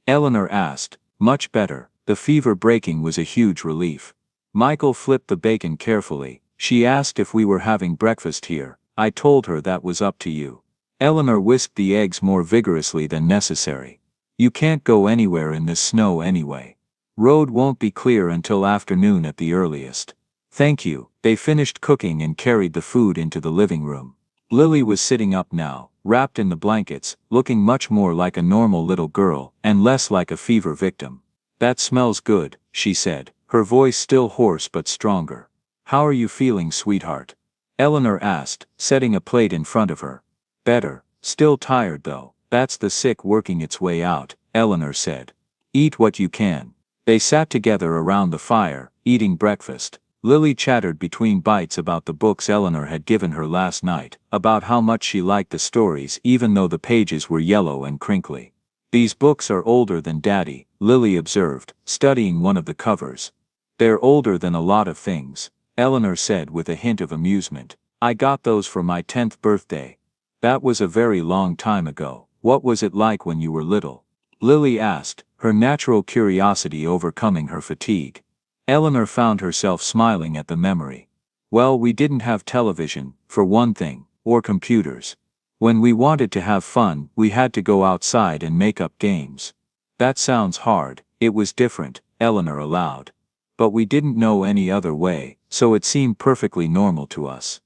Eleanor asked. "Much better." The fever breaking was a huge relief. Michael flipped the bacon carefully. "She asked if we were having breakfast here. I told her that was up to you." Eleanor whisked the eggs more vigorously than necessary. "You can't go anywhere in this snow anyway. Road won't be clear until afternoon at the earliest." "Thank you." They finished cooking and carried the food into the living room. Lily was sitting up now, wrapped in the blankets, looking much more like a normal little girl, and less like a fever victim. "That smells good," she said, her voice still hoarse but stronger. "How are you feeling, sweetheart?" Eleanor asked, setting a plate in front of her. "Better, still tired though." "That's the sick working its way out," Eleanor said. "Eat what you can." They sat together around the fire, eating breakfast. Lily chattered between bites about the books Eleanor had given her last night, about how much she liked the stories even though the pages were yellow and crinkly. "These books are older than Daddy," Lily observed, studying one of the covers. "They're older than a lot of things," Eleanor said with a hint of amusement. "I got those for my 10th birthday. That was a very long time ago." "What was it like when you were little?" Lily asked, her natural curiosity overcoming her fatigue. Eleanor found herself smiling at the memory. "Well, we didn't have television, for one thing, or computers. When we wanted to have fun, we had to go outside and make up games." "That sounds hard." "It was different," Eleanor allowed. "But we didn't know any other way, so it seemed perfectly normal to us."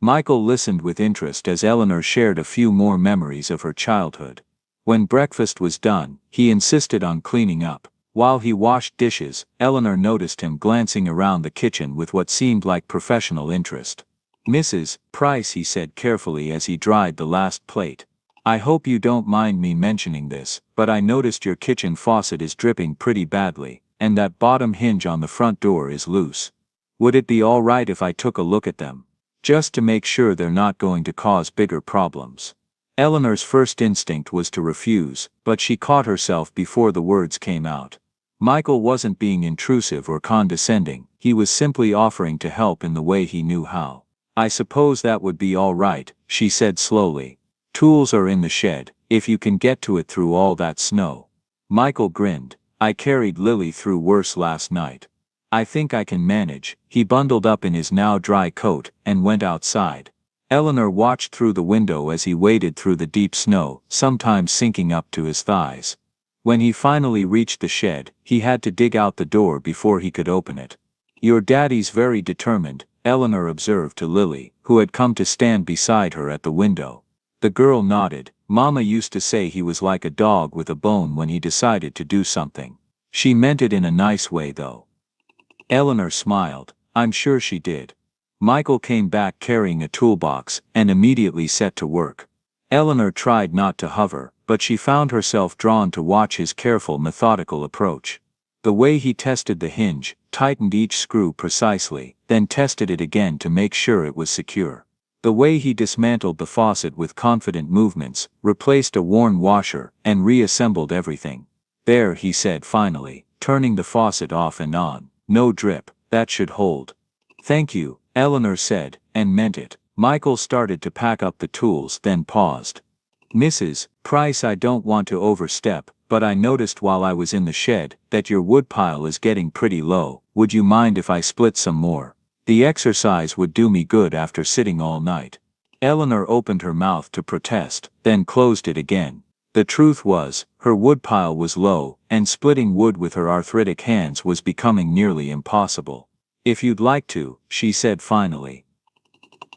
Michael listened with interest as Eleanor shared a few more memories of her childhood. When breakfast was done, he insisted on cleaning up. While he washed dishes, Eleanor noticed him glancing around the kitchen with what seemed like professional interest. "Mrs. Price," he said carefully as he dried the last plate. "I hope you don't mind me mentioning this, but I noticed your kitchen faucet is dripping pretty badly, and that bottom hinge on the front door is loose. Would it be all right if I took a look at them? Just to make sure they're not going to cause bigger problems." Eleanor's first instinct was to refuse, but she caught herself before the words came out. Michael wasn't being intrusive or condescending, he was simply offering to help in the way he knew how. "I suppose that would be all right," she said slowly. "Tools are in the shed, if you can get to it through all that snow." Michael grinned. "I carried Lily through worse last night. I think I can manage." He bundled up in his now dry coat and went outside. Eleanor watched through the window as he waded through the deep snow, sometimes sinking up to his thighs. When he finally reached the shed, he had to dig out the door before he could open it. "Your daddy's very determined," Eleanor observed to Lily, who had come to stand beside her at the window. The girl nodded. "Mama used to say he was like a dog with a bone when he decided to do something." She meant it in a nice way though. Eleanor smiled. I'm sure she did. Michael came back carrying a toolbox and immediately set to work. Eleanor tried not to hover, but she found herself drawn to watch his careful, methodical approach. The way he tested the hinge, tightened each screw precisely, then tested it again to make sure it was secure. The way he dismantled the faucet with confident movements, replaced a worn washer, and reassembled everything. There, he said finally, turning the faucet off and on. No drip, that should hold. Thank you, Eleanor said, and meant it. Michael started to pack up the tools, then paused. Mrs. Price, I don't want to overstep, but I noticed while I was in the shed that your woodpile is getting pretty low. Would you mind if I split some more? The exercise would do me good after sitting all night. Eleanor opened her mouth to protest, then closed it again. The truth was, her woodpile was low, and splitting wood with her arthritic hands was becoming nearly impossible. If you'd like to, she said finally.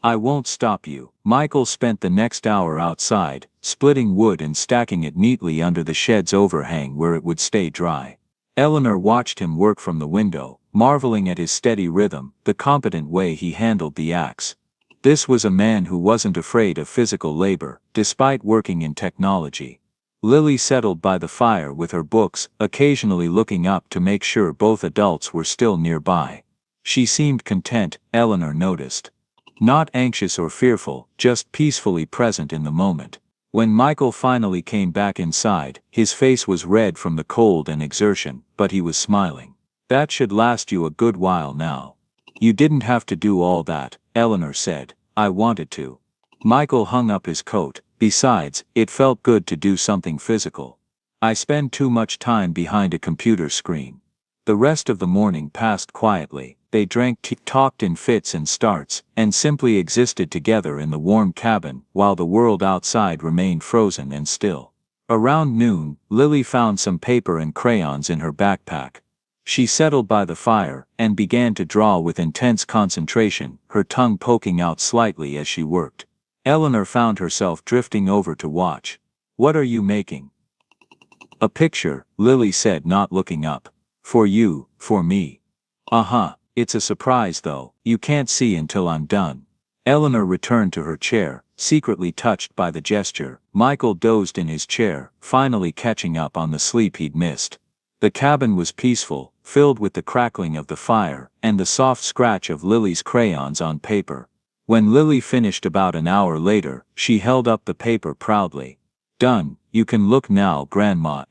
I won't stop you. Michael spent the next hour outside, splitting wood and stacking it neatly under the shed's overhang where it would stay dry. Eleanor watched him work from the window, marveling at his steady rhythm, the competent way he handled the axe. This was a man who wasn't afraid of physical labor, despite working in technology. Lily settled by the fire with her books, occasionally looking up to make sure both adults were still nearby. She seemed content, Eleanor noticed. Not anxious or fearful, just peacefully present in the moment. When Michael finally came back inside, his face was red from the cold and exertion, but he was smiling. That should last you a good while now. You didn't have to do all that, Eleanor said. I wanted to. Michael hung up his coat. Besides, it felt good to do something physical. I spend too much time behind a computer screen. The rest of the morning passed quietly. They drank tea, talked in fits and starts, and simply existed together in the warm cabin while the world outside remained frozen and still. Around noon, Lily found some paper and crayons in her backpack. She settled by the fire and began to draw with intense concentration, her tongue poking out slightly as she worked. Eleanor found herself drifting over to watch. What are you making? A picture, Lily said, not looking up. For you, for me. Uh-huh. It's a surprise though, you can't see until I'm done. Eleanor returned to her chair, secretly touched by the gesture. Michael dozed in his chair, finally catching up on the sleep he'd missed. The cabin was peaceful, filled with the crackling of the fire and the soft scratch of Lily's crayons on paper. When Lily finished about an hour later, she held up the paper proudly. Done, you can look now, Grandma.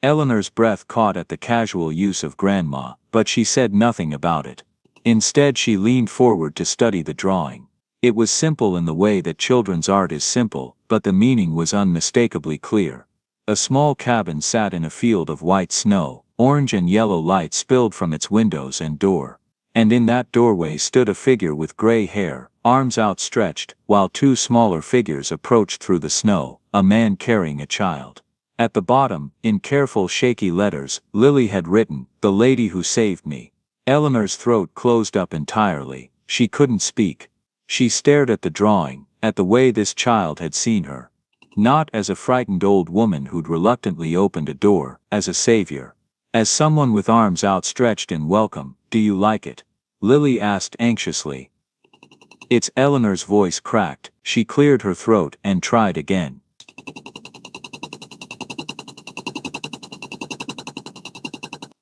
Eleanor's breath caught at the casual use of grandma, but she said nothing about it. Instead, she leaned forward to study the drawing. It was simple in the way that children's art is simple, but the meaning was unmistakably clear. A small cabin sat in a field of white snow, orange and yellow light spilled from its windows and door. And in that doorway stood a figure with gray hair, arms outstretched, while two smaller figures approached through the snow, a man carrying a child. At the bottom, in careful shaky letters, Lily had written, "The lady who saved me." Eleanor's throat closed up entirely. She couldn't speak. She stared at the drawing, at the way this child had seen her. Not as a frightened old woman who'd reluctantly opened a door, as a savior. As someone with arms outstretched in welcome. Do you like it? Lily asked anxiously. It's Eleanor's voice cracked. She cleared her throat and tried again.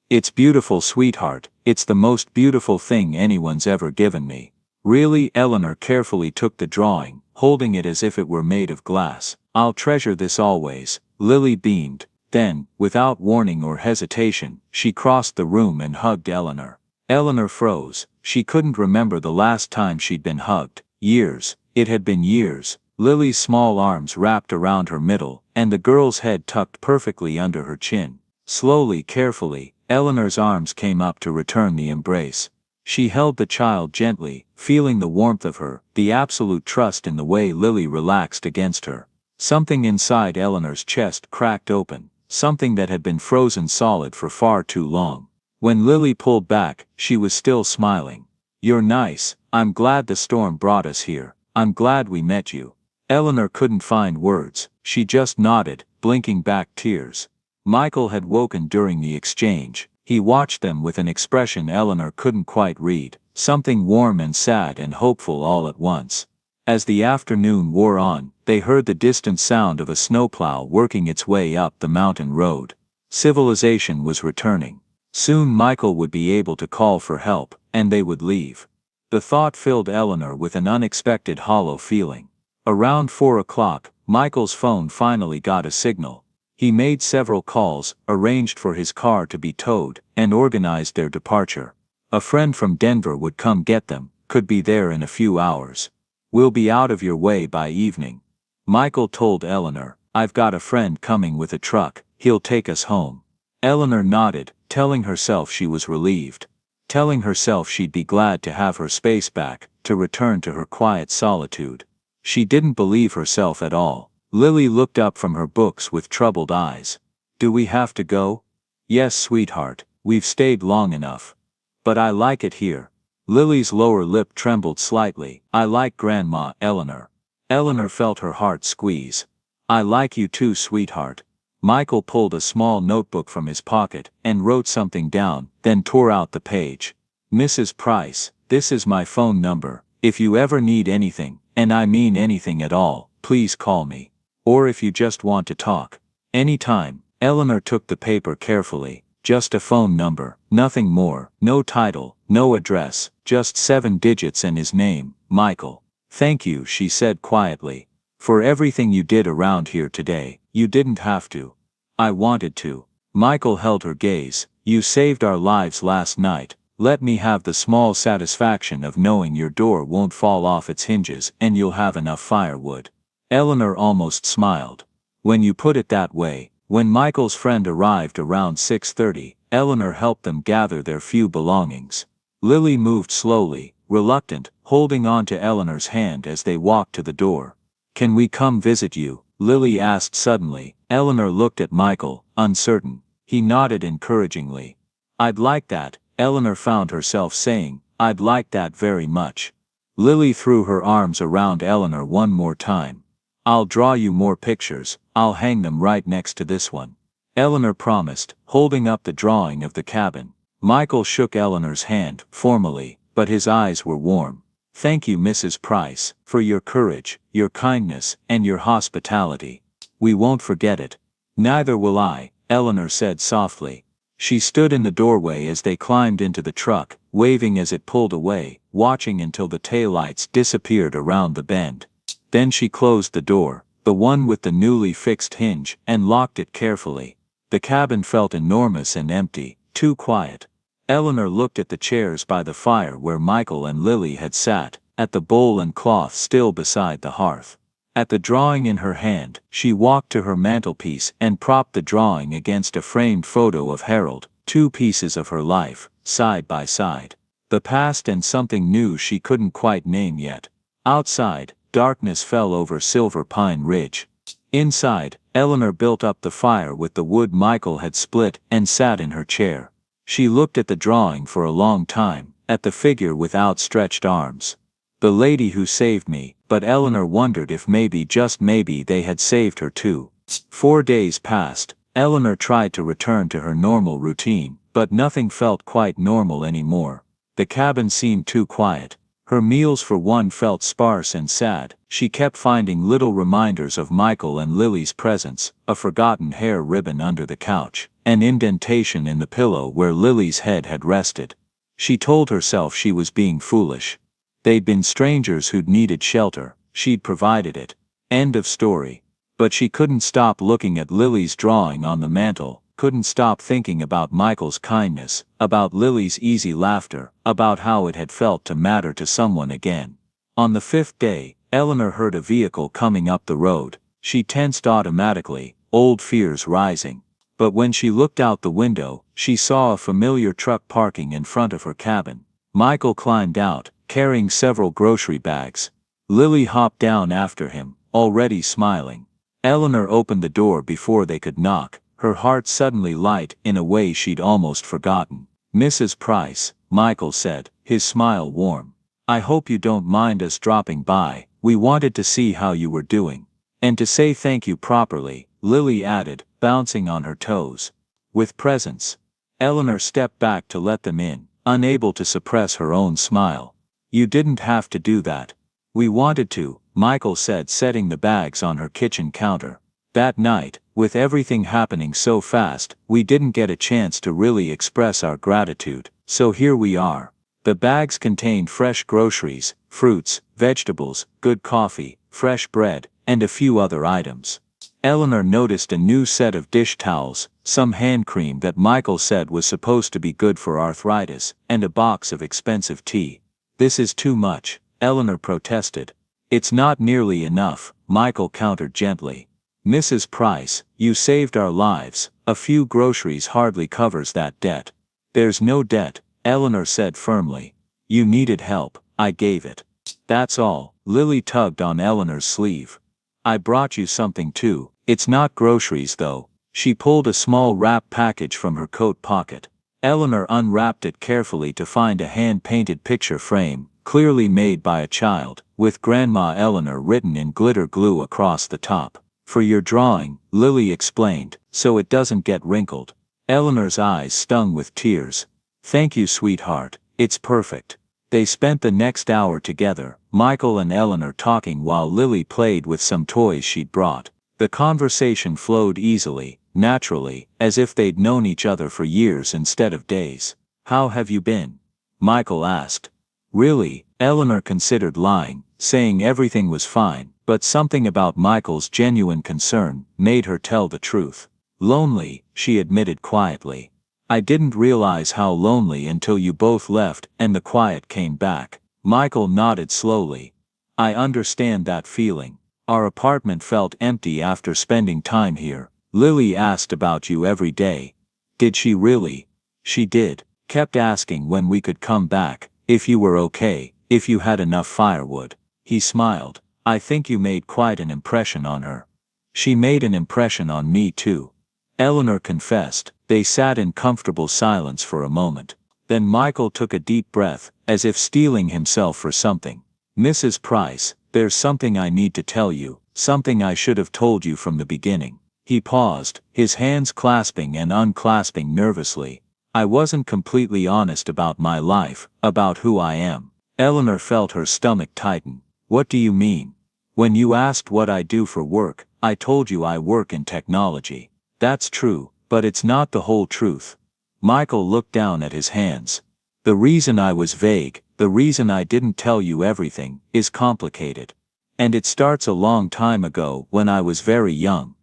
It's beautiful, sweetheart. It's the most beautiful thing anyone's ever given me. Really? Eleanor carefully took the drawing, holding it as if it were made of glass. I'll treasure this always. Lily beamed. Then, without warning or hesitation, she crossed the room and hugged Eleanor. Eleanor froze. She couldn't remember the last time she'd been hugged. Years. It had been years. Lily's small arms wrapped around her middle, and the girl's head tucked perfectly under her chin. Slowly, carefully, Eleanor's arms came up to return the embrace. She held the child gently, feeling the warmth of her, the absolute trust in the way Lily relaxed against her. Something inside Eleanor's chest cracked open, something that had been frozen solid for far too long. When Lily pulled back, she was still smiling. You're nice. I'm glad the storm brought us here. I'm glad we met you. Eleanor couldn't find words. She just nodded, blinking back tears. Michael had woken during the exchange. He watched them with an expression Eleanor couldn't quite read, something warm and sad and hopeful all at once. As the afternoon wore on, they heard the distant sound of a snowplow working its way up the mountain road. Civilization was returning. Soon Michael would be able to call for help, and they would leave. The thought filled Eleanor with an unexpected hollow feeling. Around 4 o'clock, Michael's phone finally got a signal. He made several calls, arranged for his car to be towed, and organized their departure. A friend from Denver would come get them, could be there in a few hours. "We'll be out of your way by evening." Michael told Eleanor, "I've got a friend coming with a truck, he'll take us home." Eleanor nodded, telling herself she was relieved. Telling herself she'd be glad to have her space back, to return to her quiet solitude. She didn't believe herself at all. Lily looked up from her books with troubled eyes. "Do we have to go?" "Yes, sweetheart, we've stayed long enough. But I like it here." Lily's lower lip trembled slightly. "I like Grandma, Eleanor." Eleanor felt her heart squeeze. "I like you too, sweetheart." Michael pulled a small notebook from his pocket and wrote something down, then tore out the page. "Mrs. Price, this is my phone number. If you ever need anything, and I mean anything at all, please call me. Or if you just want to talk. Anytime." Eleanor took the paper carefully. Just a phone number, nothing more, no title, no address, just 7 digits and his name, Michael. "Thank you," she said quietly. "For everything you did around here today. You didn't have to." "I wanted to." Michael held her gaze. "You saved our lives last night. Let me have the small satisfaction of knowing your door won't fall off its hinges and you'll have enough firewood." Eleanor almost smiled. "When you put it that way." When Michael's friend arrived around 6:30, Eleanor helped them gather their few belongings. Lily moved slowly, reluctant, holding on to Eleanor's hand as they walked to the door. "Can we come visit you?" Lily asked suddenly. Eleanor looked at Michael, uncertain. He nodded encouragingly. "I'd like that," Eleanor found herself saying. "I'd like that very much." Lily threw her arms around Eleanor one more time. "I'll draw you more pictures, I'll hang them right next to this one," Eleanor promised, holding up the drawing of the cabin. Michael shook Eleanor's hand, formally, but his eyes were warm. "Thank you, Mrs. Price, for your courage, your kindness, and your hospitality. We won't forget it." "Neither will I," Eleanor said softly. She stood in the doorway as they climbed into the truck, waving as it pulled away, watching until the taillights disappeared around the bend. Then she closed the door, the one with the newly fixed hinge, and locked it carefully. The cabin felt enormous and empty, too quiet. Eleanor looked at the chairs by the fire where Michael and Lily had sat, at the bowl and cloth still beside the hearth. At the drawing in her hand, she walked to her mantelpiece and propped the drawing against a framed photo of Harold, 2 pieces of her life, side by side. The past and something new she couldn't quite name yet. Outside, darkness fell over Silver Pine Ridge. Inside, Eleanor built up the fire with the wood Michael had split and sat in her chair. She looked at the drawing for a long time, at the figure with outstretched arms. "The lady who saved me," but Eleanor wondered if maybe, just maybe, they had saved her too. 4 days passed. Eleanor tried to return to her normal routine, but nothing felt quite normal anymore. The cabin seemed too quiet. Her meals for one felt sparse and sad. She kept finding little reminders of Michael and Lily's presence, a forgotten hair ribbon under the couch, an indentation in the pillow where Lily's head had rested. She told herself she was being foolish. They'd been strangers who'd needed shelter, she'd provided it. End of story. But she couldn't stop looking at Lily's drawing on the mantel, couldn't stop thinking about Michael's kindness, about Lily's easy laughter, about how it had felt to matter to someone again. On the 5th day, Eleanor heard a vehicle coming up the road. She tensed automatically, old fears rising. But when she looked out the window, she saw a familiar truck parking in front of her cabin. Michael climbed out, carrying several grocery bags. Lily hopped down after him, already smiling. Eleanor opened the door before they could knock, her heart suddenly light in a way she'd almost forgotten. "Mrs. Price," Michael said, his smile warm. "I hope you don't mind us dropping by. We wanted to see how you were doing. And to say thank you properly," Lily added, bouncing on her toes. With presents. Eleanor stepped back to let them in, unable to suppress her own smile. You didn't have to do that. We wanted to, Michael said, setting the bags on her kitchen counter. That night, with everything happening so fast, we didn't get a chance to really express our gratitude, so here we are. The bags contained fresh groceries, fruits, vegetables, good coffee, fresh bread, and a few other items. Eleanor noticed a new set of dish towels, some hand cream that Michael said was supposed to be good for arthritis, and a box of expensive tea. This is too much, Eleanor protested. It's not nearly enough, Michael countered gently. Mrs. Price, you saved our lives, a few groceries hardly covers that debt. There's no debt, Eleanor said firmly. You needed help, I gave it. That's all, Lily tugged on Eleanor's sleeve. I brought you something too, it's not groceries though. She pulled a small wrap package from her coat pocket. Eleanor unwrapped it carefully to find a hand-painted picture frame, clearly made by a child, with Grandma Eleanor written in glitter glue across the top. For your drawing, Lily explained, so it doesn't get wrinkled. Eleanor's eyes stung with tears. Thank you, sweetheart, it's perfect. They spent the next hour together, Michael and Eleanor talking while Lily played with some toys she'd brought. The conversation flowed easily, naturally, as if they'd known each other for years instead of days. How have you been? Michael asked. Really, Eleanor considered lying, saying everything was fine, but something about Michael's genuine concern made her tell the truth. Lonely, she admitted quietly. I didn't realize how lonely until you both left and the quiet came back. Michael nodded slowly. I understand that feeling. Our apartment felt empty after spending time here. Lily asked about you every day. Did she really? She did. Kept asking when we could come back, if you were okay, if you had enough firewood. He smiled. I think you made quite an impression on her. She made an impression on me too. Eleanor confessed. They sat in comfortable silence for a moment. Then Michael took a deep breath, as if steeling himself for something. Mrs. Price, there's something I need to tell you, something I should have told you from the beginning. He paused, his hands clasping and unclasping nervously. I wasn't completely honest about my life, about who I am. Eleanor felt her stomach tighten. What do you mean? When you asked what I do for work, I told you I work in technology. That's true, but it's not the whole truth. Michael looked down at his hands. The reason I was vague, the reason I didn't tell you everything, is complicated. And it starts a long time ago when I was very young.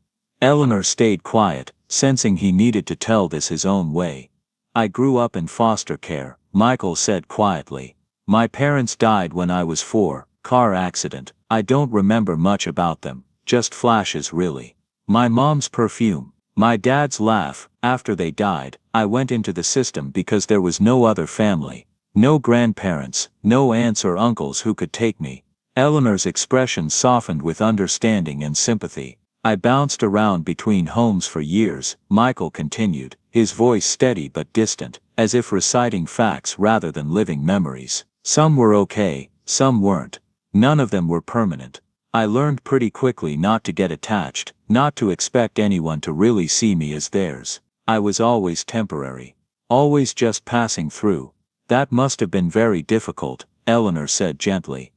Eleanor stayed quiet, sensing he needed to tell this his own way. I grew up in foster care, Michael said quietly. My parents died when I was 4, car accident. I don't remember much about them, just flashes really. My mom's perfume. My dad's laugh. After they died, I went into the system because there was no other family. No grandparents, no aunts or uncles who could take me. Eleanor's expression softened with understanding and sympathy. I bounced around between homes for years, Michael continued, his voice steady but distant, as if reciting facts rather than living memories. Some were okay, some weren't. None of them were permanent. I learned pretty quickly not to get attached, not to expect anyone to really see me as theirs. I was always temporary. Always just passing through. That must have been very difficult, Eleanor said gently.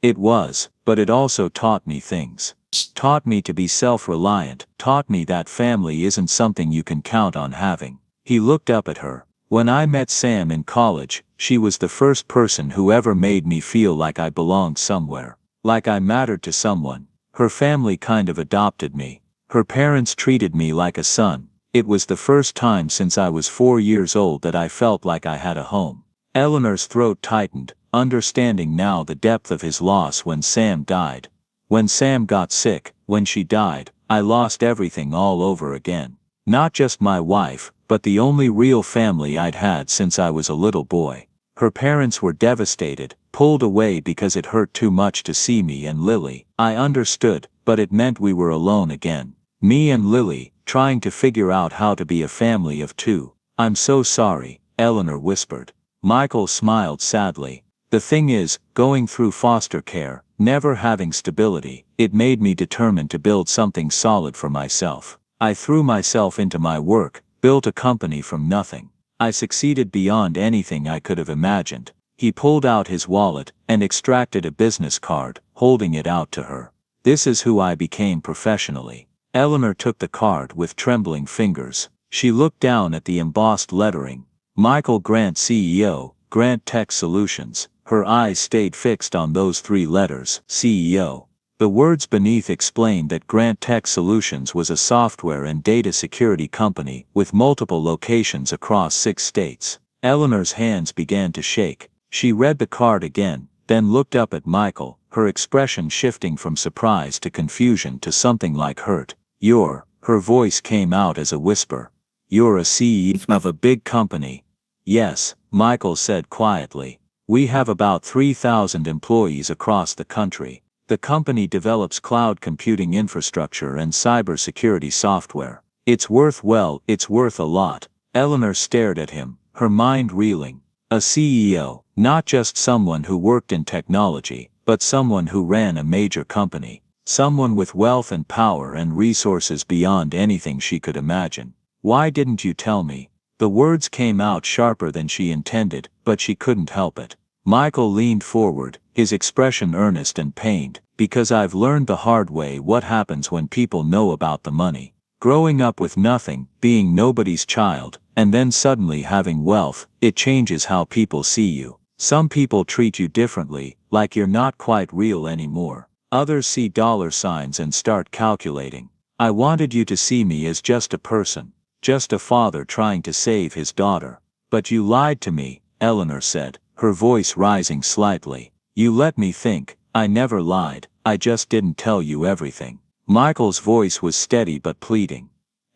It was, but it also taught me things. Taught me to be self-reliant, taught me that family isn't something you can count on having. He looked up at her. When I met Sam in college, she was the first person who ever made me feel like I belonged somewhere. Like I mattered to someone. Her family kind of adopted me. Her parents treated me like a son. It was the first time since I was 4 years old that I felt like I had a home. Eleanor's throat tightened, understanding now the depth of his loss when Sam died. When Sam got sick, when she died, I lost everything all over again. Not just my wife, but the only real family I'd had since I was a little boy. Her parents were devastated, pulled away because it hurt too much to see me and Lily. I understood, but it meant we were alone again. Me and Lily, trying to figure out how to be a family of 2. I'm so sorry, Eleanor whispered. Michael smiled sadly. The thing is, going through foster care, never having stability, it made me determined to build something solid for myself. I threw myself into my work, built a company from nothing. I succeeded beyond anything I could have imagined. He pulled out his wallet and extracted a business card, holding it out to her. This is who I became professionally. Eleanor took the card with trembling fingers. She looked down at the embossed lettering. Michael Grant, CEO, Grant Tech Solutions. Her eyes stayed fixed on those 3 letters, CEO. The words beneath explained that Grant Tech Solutions was a software and data security company with multiple locations across 6 states. Eleanor's hands began to shake. She read the card again, then looked up at Michael, her expression shifting from surprise to confusion to something like hurt. Her voice came out as a whisper. You're a CEO of a big company. Yes, Michael said quietly. We have about 3,000 employees across the country. The company develops cloud computing infrastructure and cybersecurity software. It's worth a lot. Eleanor stared at him, her mind reeling. A CEO, not just someone who worked in technology, but someone who ran a major company. Someone with wealth and power and resources beyond anything she could imagine. Why didn't you tell me? The words came out sharper than she intended, but she couldn't help it. Michael leaned forward, his expression earnest and pained. Because I've learned the hard way what happens when people know about the money. Growing up with nothing, being nobody's child, and then suddenly having wealth, it changes how people see you. Some people treat you differently, like you're not quite real anymore. Others see dollar signs and start calculating. I wanted you to see me as just a person, just a father trying to save his daughter. But you lied to me, Eleanor said, her voice rising slightly. You let me think. I never lied, I just didn't tell you everything. Michael's voice was steady but pleading.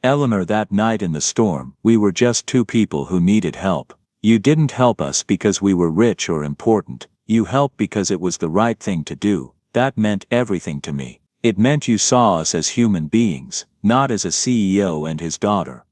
Eleanor, that night in the storm, we were just 2 people who needed help. You didn't help us because we were rich or important. You helped because it was the right thing to do. That meant everything to me. It meant you saw us as human beings, not as a CEO and his daughter.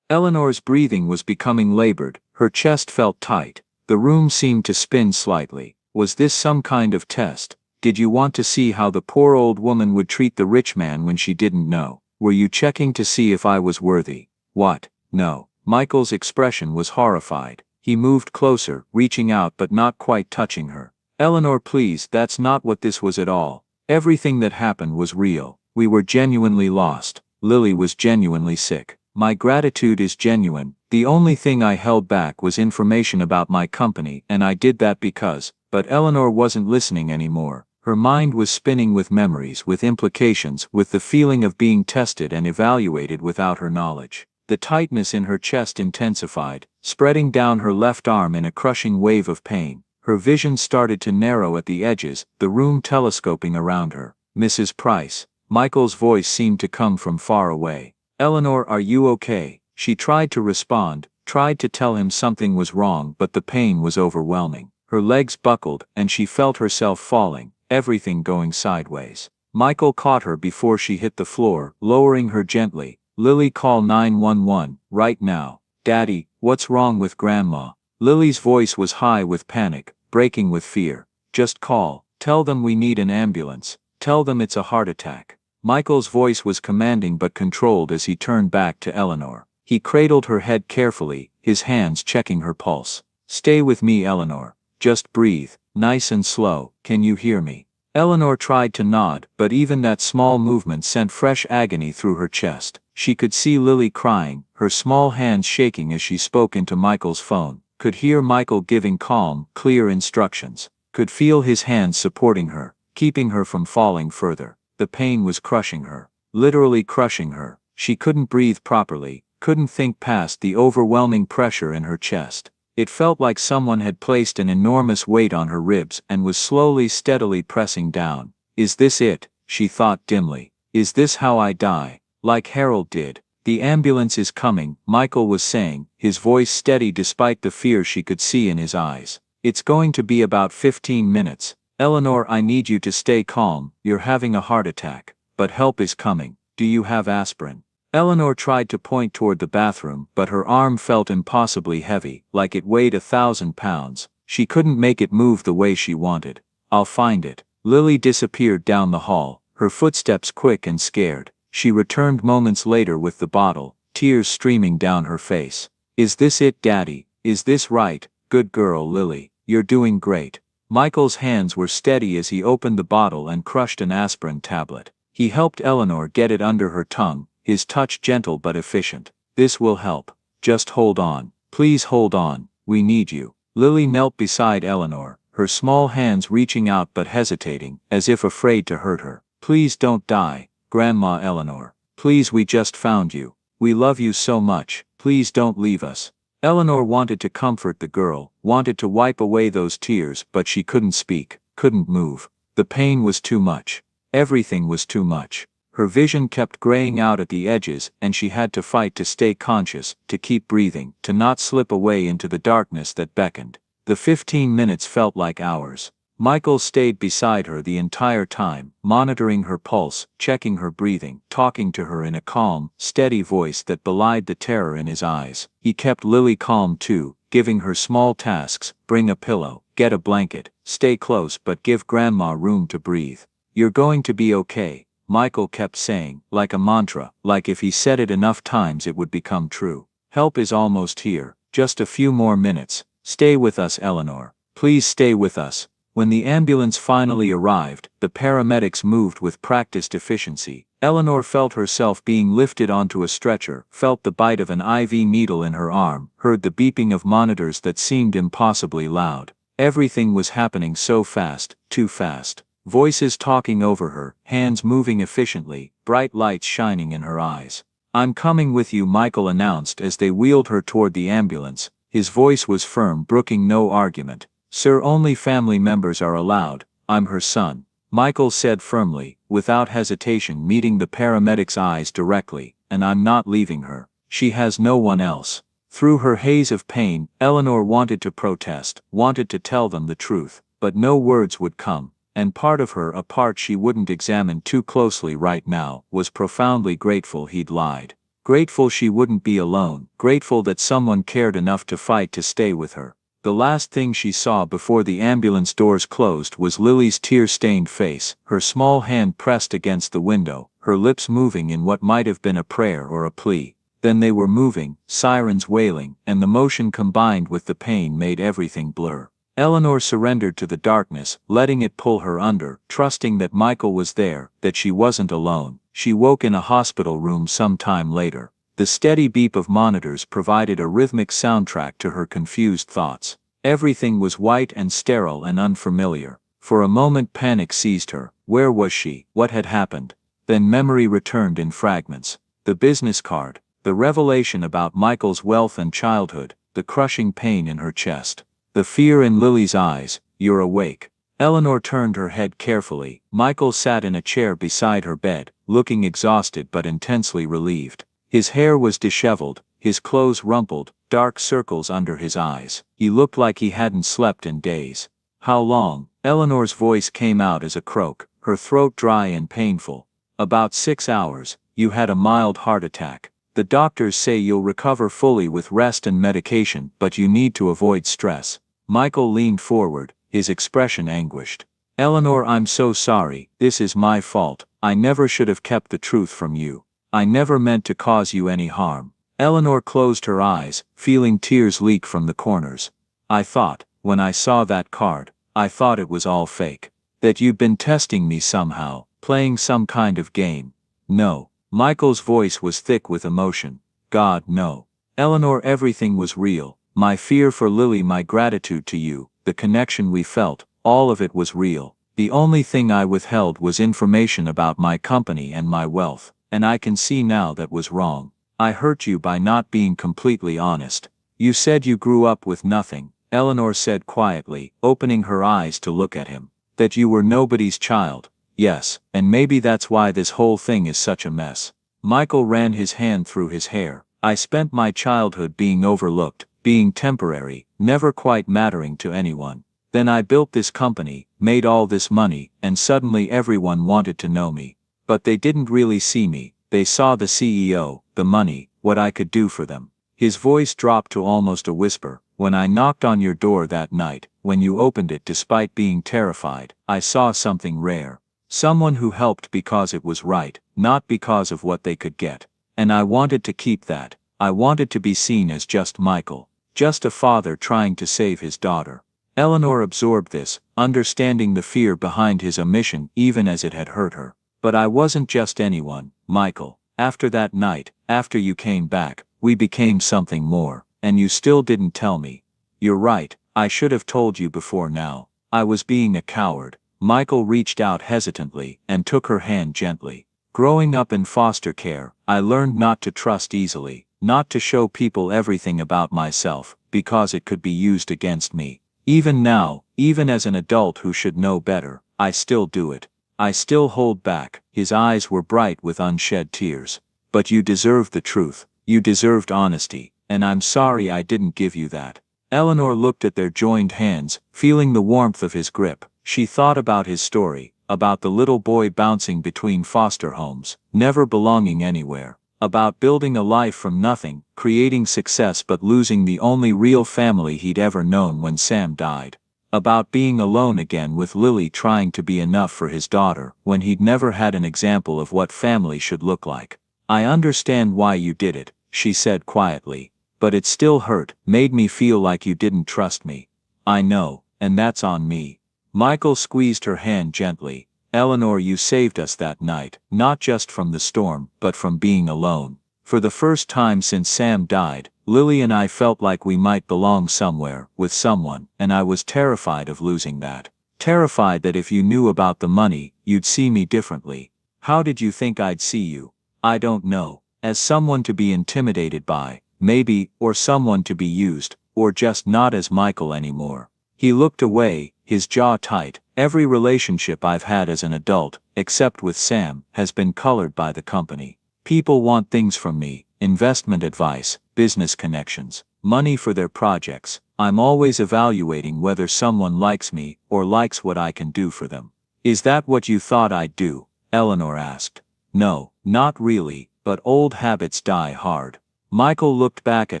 Eleanor's breathing was becoming labored, her chest felt tight. The room seemed to spin slightly. Was this some kind of test? Did you want to see how the poor old woman would treat the rich man when she didn't know? Were you checking to see if I was worthy? What? No. Michael's expression was horrified. He moved closer, reaching out but not quite touching her. Eleanor, please, that's not what this was at all. Everything that happened was real. We were genuinely lost. Lily was genuinely sick. My gratitude is genuine. The only thing I held back was information about my company, and I did that because... But Eleanor wasn't listening anymore. Her mind was spinning with memories, with implications, with the feeling of being tested and evaluated without her knowledge. The tightness in her chest intensified, spreading down her left arm in a crushing wave of pain. Her vision started to narrow at the edges, the room telescoping around her. Mrs. Price. Michael's voice seemed to come from far away. Eleanor, are you okay? She tried to respond, tried to tell him something was wrong, but the pain was overwhelming. Her legs buckled, and she felt herself falling, everything going sideways. Michael caught her before she hit the floor, lowering her gently. Lily, call 911, right now. Daddy, what's wrong with Grandma? Lily's voice was high with panic, breaking with fear. Just call. Tell them we need an ambulance. Tell them it's a heart attack. Michael's voice was commanding but controlled as he turned back to Eleanor. He cradled her head carefully, his hands checking her pulse. Stay with me, Eleanor. Just breathe, nice and slow. Can you hear me? Eleanor tried to nod, but even that small movement sent fresh agony through her chest. She could see Lily crying, her small hands shaking as she spoke into Michael's phone. Could hear Michael giving calm, clear instructions. Could feel his hands supporting her, keeping her from falling further. The pain was crushing her, literally crushing her. She couldn't breathe properly, couldn't think past the overwhelming pressure in her chest. It felt like someone had placed an enormous weight on her ribs and was slowly, steadily pressing down. Is this it? She thought dimly. Is this how I die? Like Harold did. The ambulance is coming, Michael was saying, his voice steady despite the fear she could see in his eyes. It's going to be about 15 minutes. Eleanor, I need you to stay calm. You're having a heart attack. But help is coming. Do you have aspirin? Eleanor tried to point toward the bathroom, but her arm felt impossibly heavy, like it weighed 1,000 pounds. She couldn't make it move the way she wanted. I'll find it. Lily disappeared down the hall, her footsteps quick and scared. She returned moments later with the bottle, tears streaming down her face. Is this it, Daddy? Is this right? Good girl, Lily. You're doing great. Michael's hands were steady as he opened the bottle and crushed an aspirin tablet. He helped Eleanor get it under her tongue, his touch gentle but efficient. This will help. Just hold on. Please hold on. We need you. Lily knelt beside Eleanor, her small hands reaching out but hesitating, as if afraid to hurt her. Please don't die, Grandma Eleanor. Please, we just found you. We love you so much. Please don't leave us. Eleanor wanted to comfort the girl, wanted to wipe away those tears, but she couldn't speak, couldn't move. The pain was too much. Everything was too much. Her vision kept graying out at the edges, and she had to fight to stay conscious, to keep breathing, to not slip away into the darkness that beckoned. The 15 minutes felt like hours. Michael stayed beside her the entire time, monitoring her pulse, checking her breathing, talking to her in a calm, steady voice that belied the terror in his eyes. He kept Lily calm too, giving her small tasks: bring a pillow, get a blanket, stay close but give Grandma room to breathe. You're going to be okay, Michael kept saying, like a mantra, like if he said it enough times it would become true. Help is almost here, just a few more minutes. Stay with us, Eleanor. Please stay with us. When the ambulance finally arrived, the paramedics moved with practiced efficiency. Eleanor felt herself being lifted onto a stretcher, felt the bite of an IV needle in her arm, heard the beeping of monitors that seemed impossibly loud. Everything was happening so fast, too fast. Voices talking over her, hands moving efficiently, bright lights shining in her eyes. I'm coming with you, Michael announced as they wheeled her toward the ambulance. His voice was firm, brooking no argument. Sir, only family members are allowed. I'm her son, Michael said firmly, without hesitation, meeting the paramedic's eyes directly. And I'm not leaving her. She has no one else. Through her haze of pain, Eleanor wanted to protest, wanted to tell them the truth, but no words would come. And part of her, a part she wouldn't examine too closely right now, was profoundly grateful he'd lied. Grateful she wouldn't be alone, grateful that someone cared enough to fight to stay with her. The last thing she saw before the ambulance doors closed was Lily's tear-stained face, her small hand pressed against the window, her lips moving in what might have been a prayer or a plea. Then they were moving, sirens wailing, and the motion combined with the pain made everything blur. Eleanor surrendered to the darkness, letting it pull her under, trusting that Michael was there, that she wasn't alone. She woke in a hospital room some time later. The steady beep of monitors provided a rhythmic soundtrack to her confused thoughts. Everything was white and sterile and unfamiliar. For a moment panic seized her. Where was she? What had happened? Then memory returned in fragments. The business card, the revelation about Michael's wealth and childhood, the crushing pain in her chest. The fear in Lily's eyes. You're awake. Eleanor turned her head carefully. Michael sat in a chair beside her bed, looking exhausted but intensely relieved. His hair was disheveled, his clothes rumpled, dark circles under his eyes. He looked like he hadn't slept in days. How long? Eleanor's voice came out as a croak, her throat dry and painful. About 6 hours. You had a mild heart attack. The doctors say you'll recover fully with rest and medication, but you need to avoid stress. Michael leaned forward, his expression anguished. Eleanor, I'm so sorry. This is my fault. I never should have kept the truth from you. I never meant to cause you any harm. Eleanor closed her eyes, feeling tears leak from the corners. I thought, when I saw that card, I thought it was all fake. That you'd been testing me somehow, playing some kind of game. No. Michael's voice was thick with emotion. God, no. Eleanor, everything was real. My fear for Lily, my gratitude to you, the connection we felt, all of it was real. The only thing I withheld was information about my company and my wealth. And I can see now that was wrong. I hurt you by not being completely honest. You said you grew up with nothing, Eleanor said quietly, opening her eyes to look at him. That you were nobody's child. Yes, and maybe that's why this whole thing is such a mess. Michael ran his hand through his hair. I spent my childhood being overlooked, being temporary, never quite mattering to anyone. Then I built this company, made all this money, and suddenly everyone wanted to know me. But they didn't really see me. They saw the CEO, the money, what I could do for them. His voice dropped to almost a whisper. When I knocked on your door that night, when you opened it despite being terrified, I saw something rare. Someone who helped because it was right, not because of what they could get. And I wanted to keep that. I wanted to be seen as just Michael. Just a father trying to save his daughter. Eleanor absorbed this, understanding the fear behind his omission even as it had hurt her. But I wasn't just anyone, Michael. After that night, after you came back, we became something more. And you still didn't tell me. You're right, I should have told you before now. I was being a coward. Michael reached out hesitantly and took her hand gently. Growing up in foster care, I learned not to trust easily, not to show people everything about myself, because it could be used against me. Even now, even as an adult who should know better, I still do it. I still hold back. His eyes were bright with unshed tears. But you deserved the truth. You deserved honesty. And I'm sorry I didn't give you that. Eleanor looked at their joined hands, feeling the warmth of his grip. She thought about his story, about the little boy bouncing between foster homes, never belonging anywhere, about building a life from nothing, creating success but losing the only real family he'd ever known when Sam died, about being alone again with Lily trying to be enough for his daughter when he'd never had an example of what family should look like. I understand why you did it, she said quietly. But it still hurt, made me feel like you didn't trust me. I know, and that's on me. Michael squeezed her hand gently. Eleanor, you saved us that night, not just from the storm, but from being alone. For the first time since Sam died, Lily and I felt like we might belong somewhere, with someone, and I was terrified of losing that. Terrified that if you knew about the money, you'd see me differently. How did you think I'd see you? I don't know. As someone to be intimidated by. Maybe, or someone to be used, or just not as Michael anymore. He looked away, his jaw tight. Every relationship I've had as an adult, except with Sam, has been colored by the company. People want things from me, investment advice, business connections, money for their projects. I'm always evaluating whether someone likes me, or likes what I can do for them. Is that what you thought I'd do? Eleanor asked. No, not really, but old habits die hard. Michael looked back at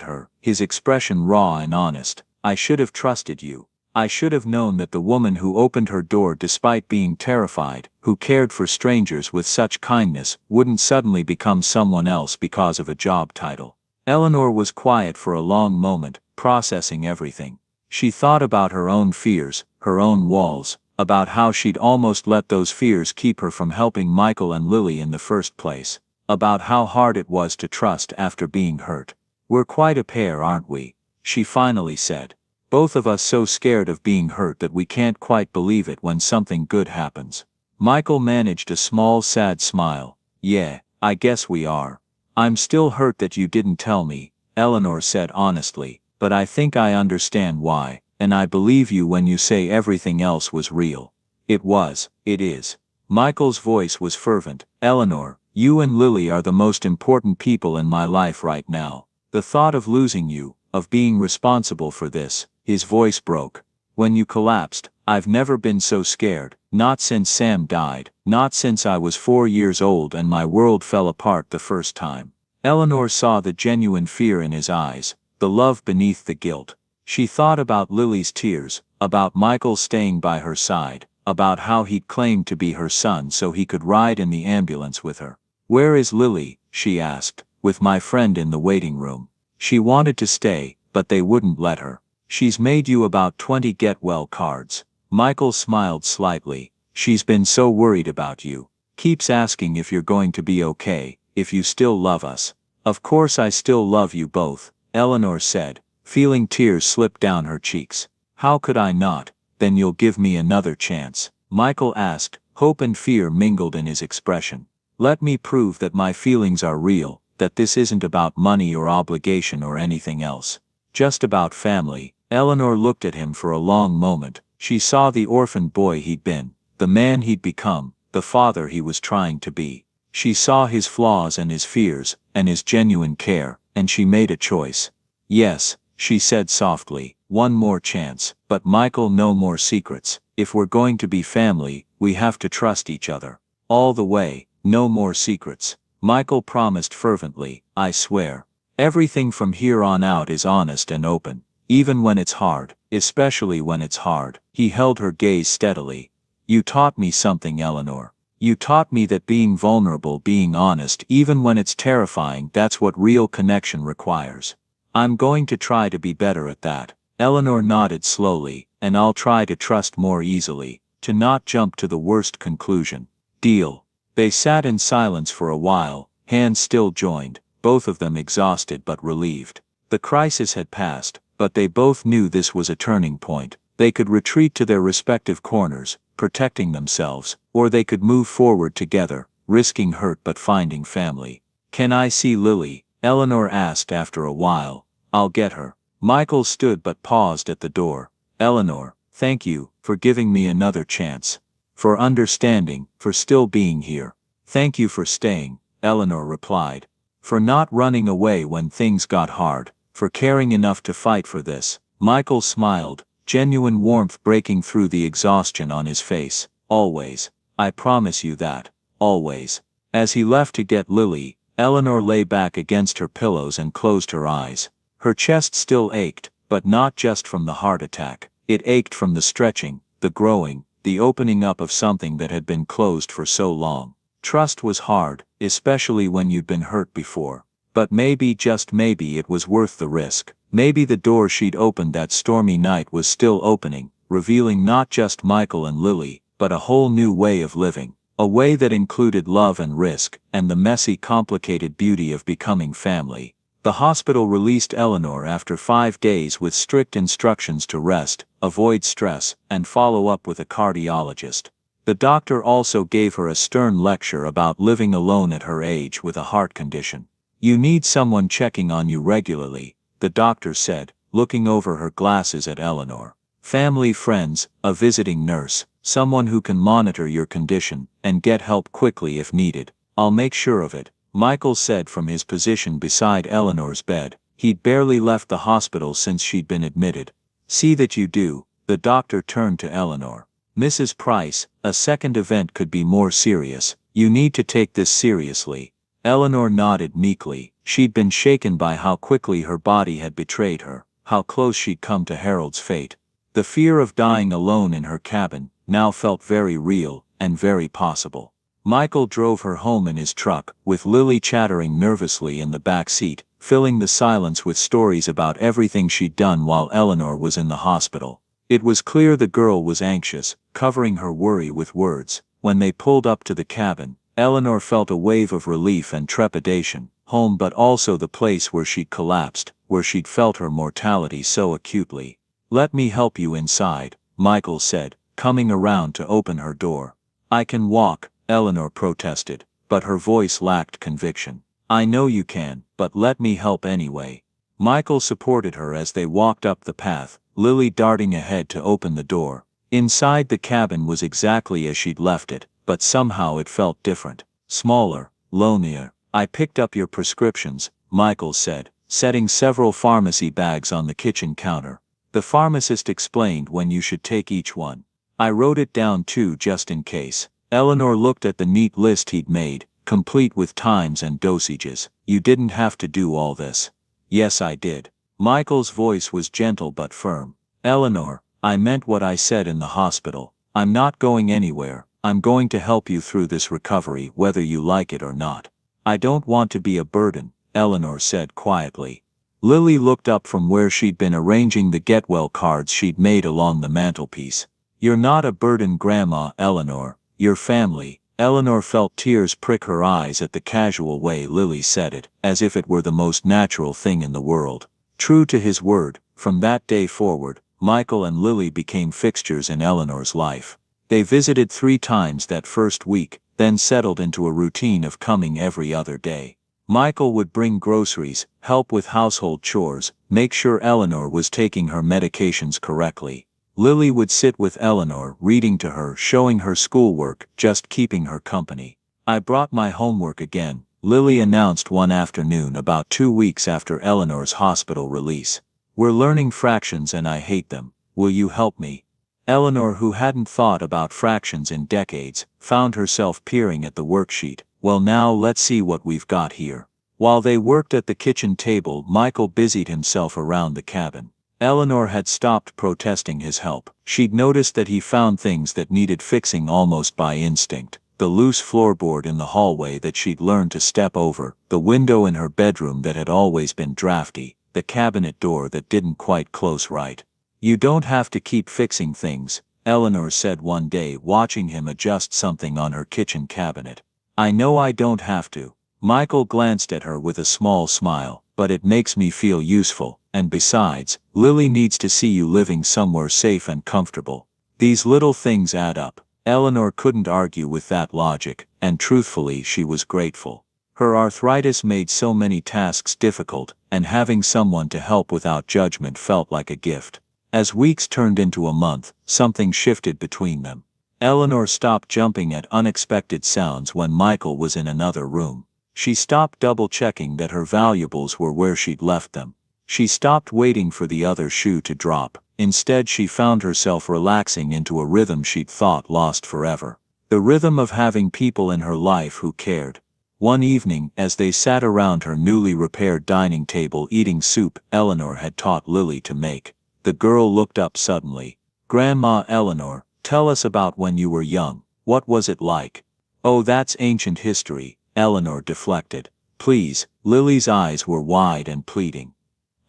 her, his expression raw and honest. I should have trusted you. I should have known that the woman who opened her door despite being terrified, who cared for strangers with such kindness, wouldn't suddenly become someone else because of a job title. Eleanor was quiet for a long moment, processing everything. She thought about her own fears, her own walls, about how she'd almost let those fears keep her from helping Michael and Lily in the first place. About how hard it was to trust after being hurt. We're quite a pair, aren't we? She finally said. Both of us so scared of being hurt that we can't quite believe it when something good happens. Michael managed a small sad smile. Yeah, I guess we are. I'm still hurt that you didn't tell me, Eleanor said honestly, but I think I understand why, and I believe you when you say everything else was real. It was, it is. Michael's voice was fervent. Eleanor, you and Lily are the most important people in my life right now. The thought of losing you, of being responsible for this, his voice broke. When you collapsed, I've never been so scared, not since Sam died, not since I was 4 years old and my world fell apart the first time. Eleanor saw the genuine fear in his eyes, the love beneath the guilt. She thought about Lily's tears, about Michael staying by her side, about how he'd claimed to be her son so he could ride in the ambulance with her. Where is Lily? She asked. With my friend in the waiting room. She wanted to stay, but they wouldn't let her. She's made you about 20 get-well cards. Michael smiled slightly. She's been so worried about you. Keeps asking if you're going to be okay, if you still love us. Of course I still love you both, Eleanor said, feeling tears slip down her cheeks. How could I not? Then you'll give me another chance, Michael asked, hope and fear mingled in his expression. Let me prove that my feelings are real, that this isn't about money or obligation or anything else. Just about family. Eleanor looked at him for a long moment. She saw the orphaned boy he'd been, the man he'd become, the father he was trying to be. She saw his flaws and his fears, and his genuine care, and she made a choice. Yes, she said softly, one more chance, but Michael, no more secrets. If we're going to be family, we have to trust each other. All the way. No more secrets. Michael promised fervently, I swear. Everything from here on out is honest and open. Even when it's hard, especially when it's hard. He held her gaze steadily. You taught me something, Eleanor. You taught me that being vulnerable, being honest, even when it's terrifying, that's what real connection requires. I'm going to try to be better at that. Eleanor nodded slowly, and I'll try to trust more easily, to not jump to the worst conclusion. Deal. They sat in silence for a while, hands still joined, both of them exhausted but relieved. The crisis had passed, but they both knew this was a turning point. They could retreat to their respective corners, protecting themselves, or they could move forward together, risking hurt but finding family. Can I see Lily? Eleanor asked after a while. I'll get her. Michael stood but paused at the door. Eleanor, thank you for giving me another chance. For understanding, for still being here. Thank you for staying, Eleanor replied. For not running away when things got hard, for caring enough to fight for this. Michael smiled, genuine warmth breaking through the exhaustion on his face. Always. I promise you that. Always. As he left to get Lily, Eleanor lay back against her pillows and closed her eyes. Her chest still ached, but not just from the heart attack. It ached from the stretching, the growing, the opening up of something that had been closed for so long. Trust was hard, especially when you'd been hurt before. But maybe, just maybe, it was worth the risk. Maybe the door she'd opened that stormy night was still opening, revealing not just Michael and Lily, but a whole new way of living. A way that included love and risk, and the messy, complicated beauty of becoming family. The hospital released Eleanor after 5 days with strict instructions to rest, avoid stress, and follow up with a cardiologist. The doctor also gave her a stern lecture about living alone at her age with a heart condition. You need someone checking on you regularly, the doctor said, looking over her glasses at Eleanor. Family, friends, a visiting nurse, someone who can monitor your condition and get help quickly if needed. I'll make sure of it, Michael said from his position beside Eleanor's bed. He'd barely left the hospital since she'd been admitted. See that you do. The doctor turned to Eleanor. Mrs. Price, a second event could be more serious. You need to take this seriously. Eleanor nodded meekly. She'd been shaken by how quickly her body had betrayed her, how close she'd come to Harold's fate. The fear of dying alone in her cabin now felt very real and very possible. Michael drove her home in his truck, with Lily chattering nervously in the back seat, filling the silence with stories about everything she'd done while Eleanor was in the hospital. It was clear the girl was anxious, covering her worry with words. When they pulled up to the cabin, Eleanor felt a wave of relief and trepidation. Home, but also the place where she'd collapsed, where she'd felt her mortality so acutely. Let me help you inside, Michael said, coming around to open her door. I can walk, Eleanor protested, but her voice lacked conviction. I know you can, but let me help anyway. Michael supported her as they walked up the path, Lily darting ahead to open the door. Inside, the cabin was exactly as she'd left it, but somehow it felt different. Smaller, lonelier. I picked up your prescriptions, Michael said, setting several pharmacy bags on the kitchen counter. The pharmacist explained when you should take each one. I wrote it down too, just in case. Eleanor looked at the neat list he'd made, complete with times and dosages. You didn't have to do all this. Yes, I did. Michael's voice was gentle but firm. Eleanor, I meant what I said in the hospital. I'm not going anywhere. I'm going to help you through this recovery whether you like it or not. I don't want to be a burden, Eleanor said quietly. Lily looked up from where she'd been arranging the get well cards she'd made along the mantelpiece. You're not a burden, Grandma. Eleanor, your family. Eleanor felt tears prick her eyes at the casual way Lily said it, as if it were the most natural thing in the world. True to his word, from that day forward, Michael and Lily became fixtures in Eleanor's life. They visited 3 times that first week, then settled into a routine of coming every other day. Michael would bring groceries, help with household chores, make sure Eleanor was taking her medications correctly. Lily would sit with Eleanor, reading to her, showing her schoolwork, just keeping her company. I brought my homework again, Lily announced one afternoon about 2 weeks after Eleanor's hospital release. We're learning fractions and I hate them. Will you help me? Eleanor, who hadn't thought about fractions in decades, found herself peering at the worksheet. Well, now let's see what we've got here. While they worked at the kitchen table, Michael busied himself around the cabin. Eleanor had stopped protesting his help. She'd noticed that he found things that needed fixing almost by instinct. The loose floorboard in the hallway that she'd learned to step over, the window in her bedroom that had always been drafty, the cabinet door that didn't quite close right. "You don't have to keep fixing things," Eleanor said one day, watching him adjust something on her kitchen cabinet. "I know I don't have to." Michael glanced at her with a small smile. "But it makes me feel useful, and besides, Lily needs to see you living somewhere safe and comfortable. These little things add up." Eleanor couldn't argue with that logic, and truthfully she was grateful. Her arthritis made so many tasks difficult, and having someone to help without judgment felt like a gift. As weeks turned into a month, something shifted between them. Eleanor stopped jumping at unexpected sounds when Michael was in another room. She stopped double-checking that her valuables were where she'd left them. She stopped waiting for the other shoe to drop. Instead, she found herself relaxing into a rhythm she'd thought lost forever. The rhythm of having people in her life who cared. One evening, as they sat around her newly repaired dining table eating soup Eleanor had taught Lily to make, the girl looked up suddenly. "Grandma Eleanor, tell us about when you were young. What was it like?" "Oh, that's ancient history," Eleanor deflected. "Please." Lily's eyes were wide and pleading.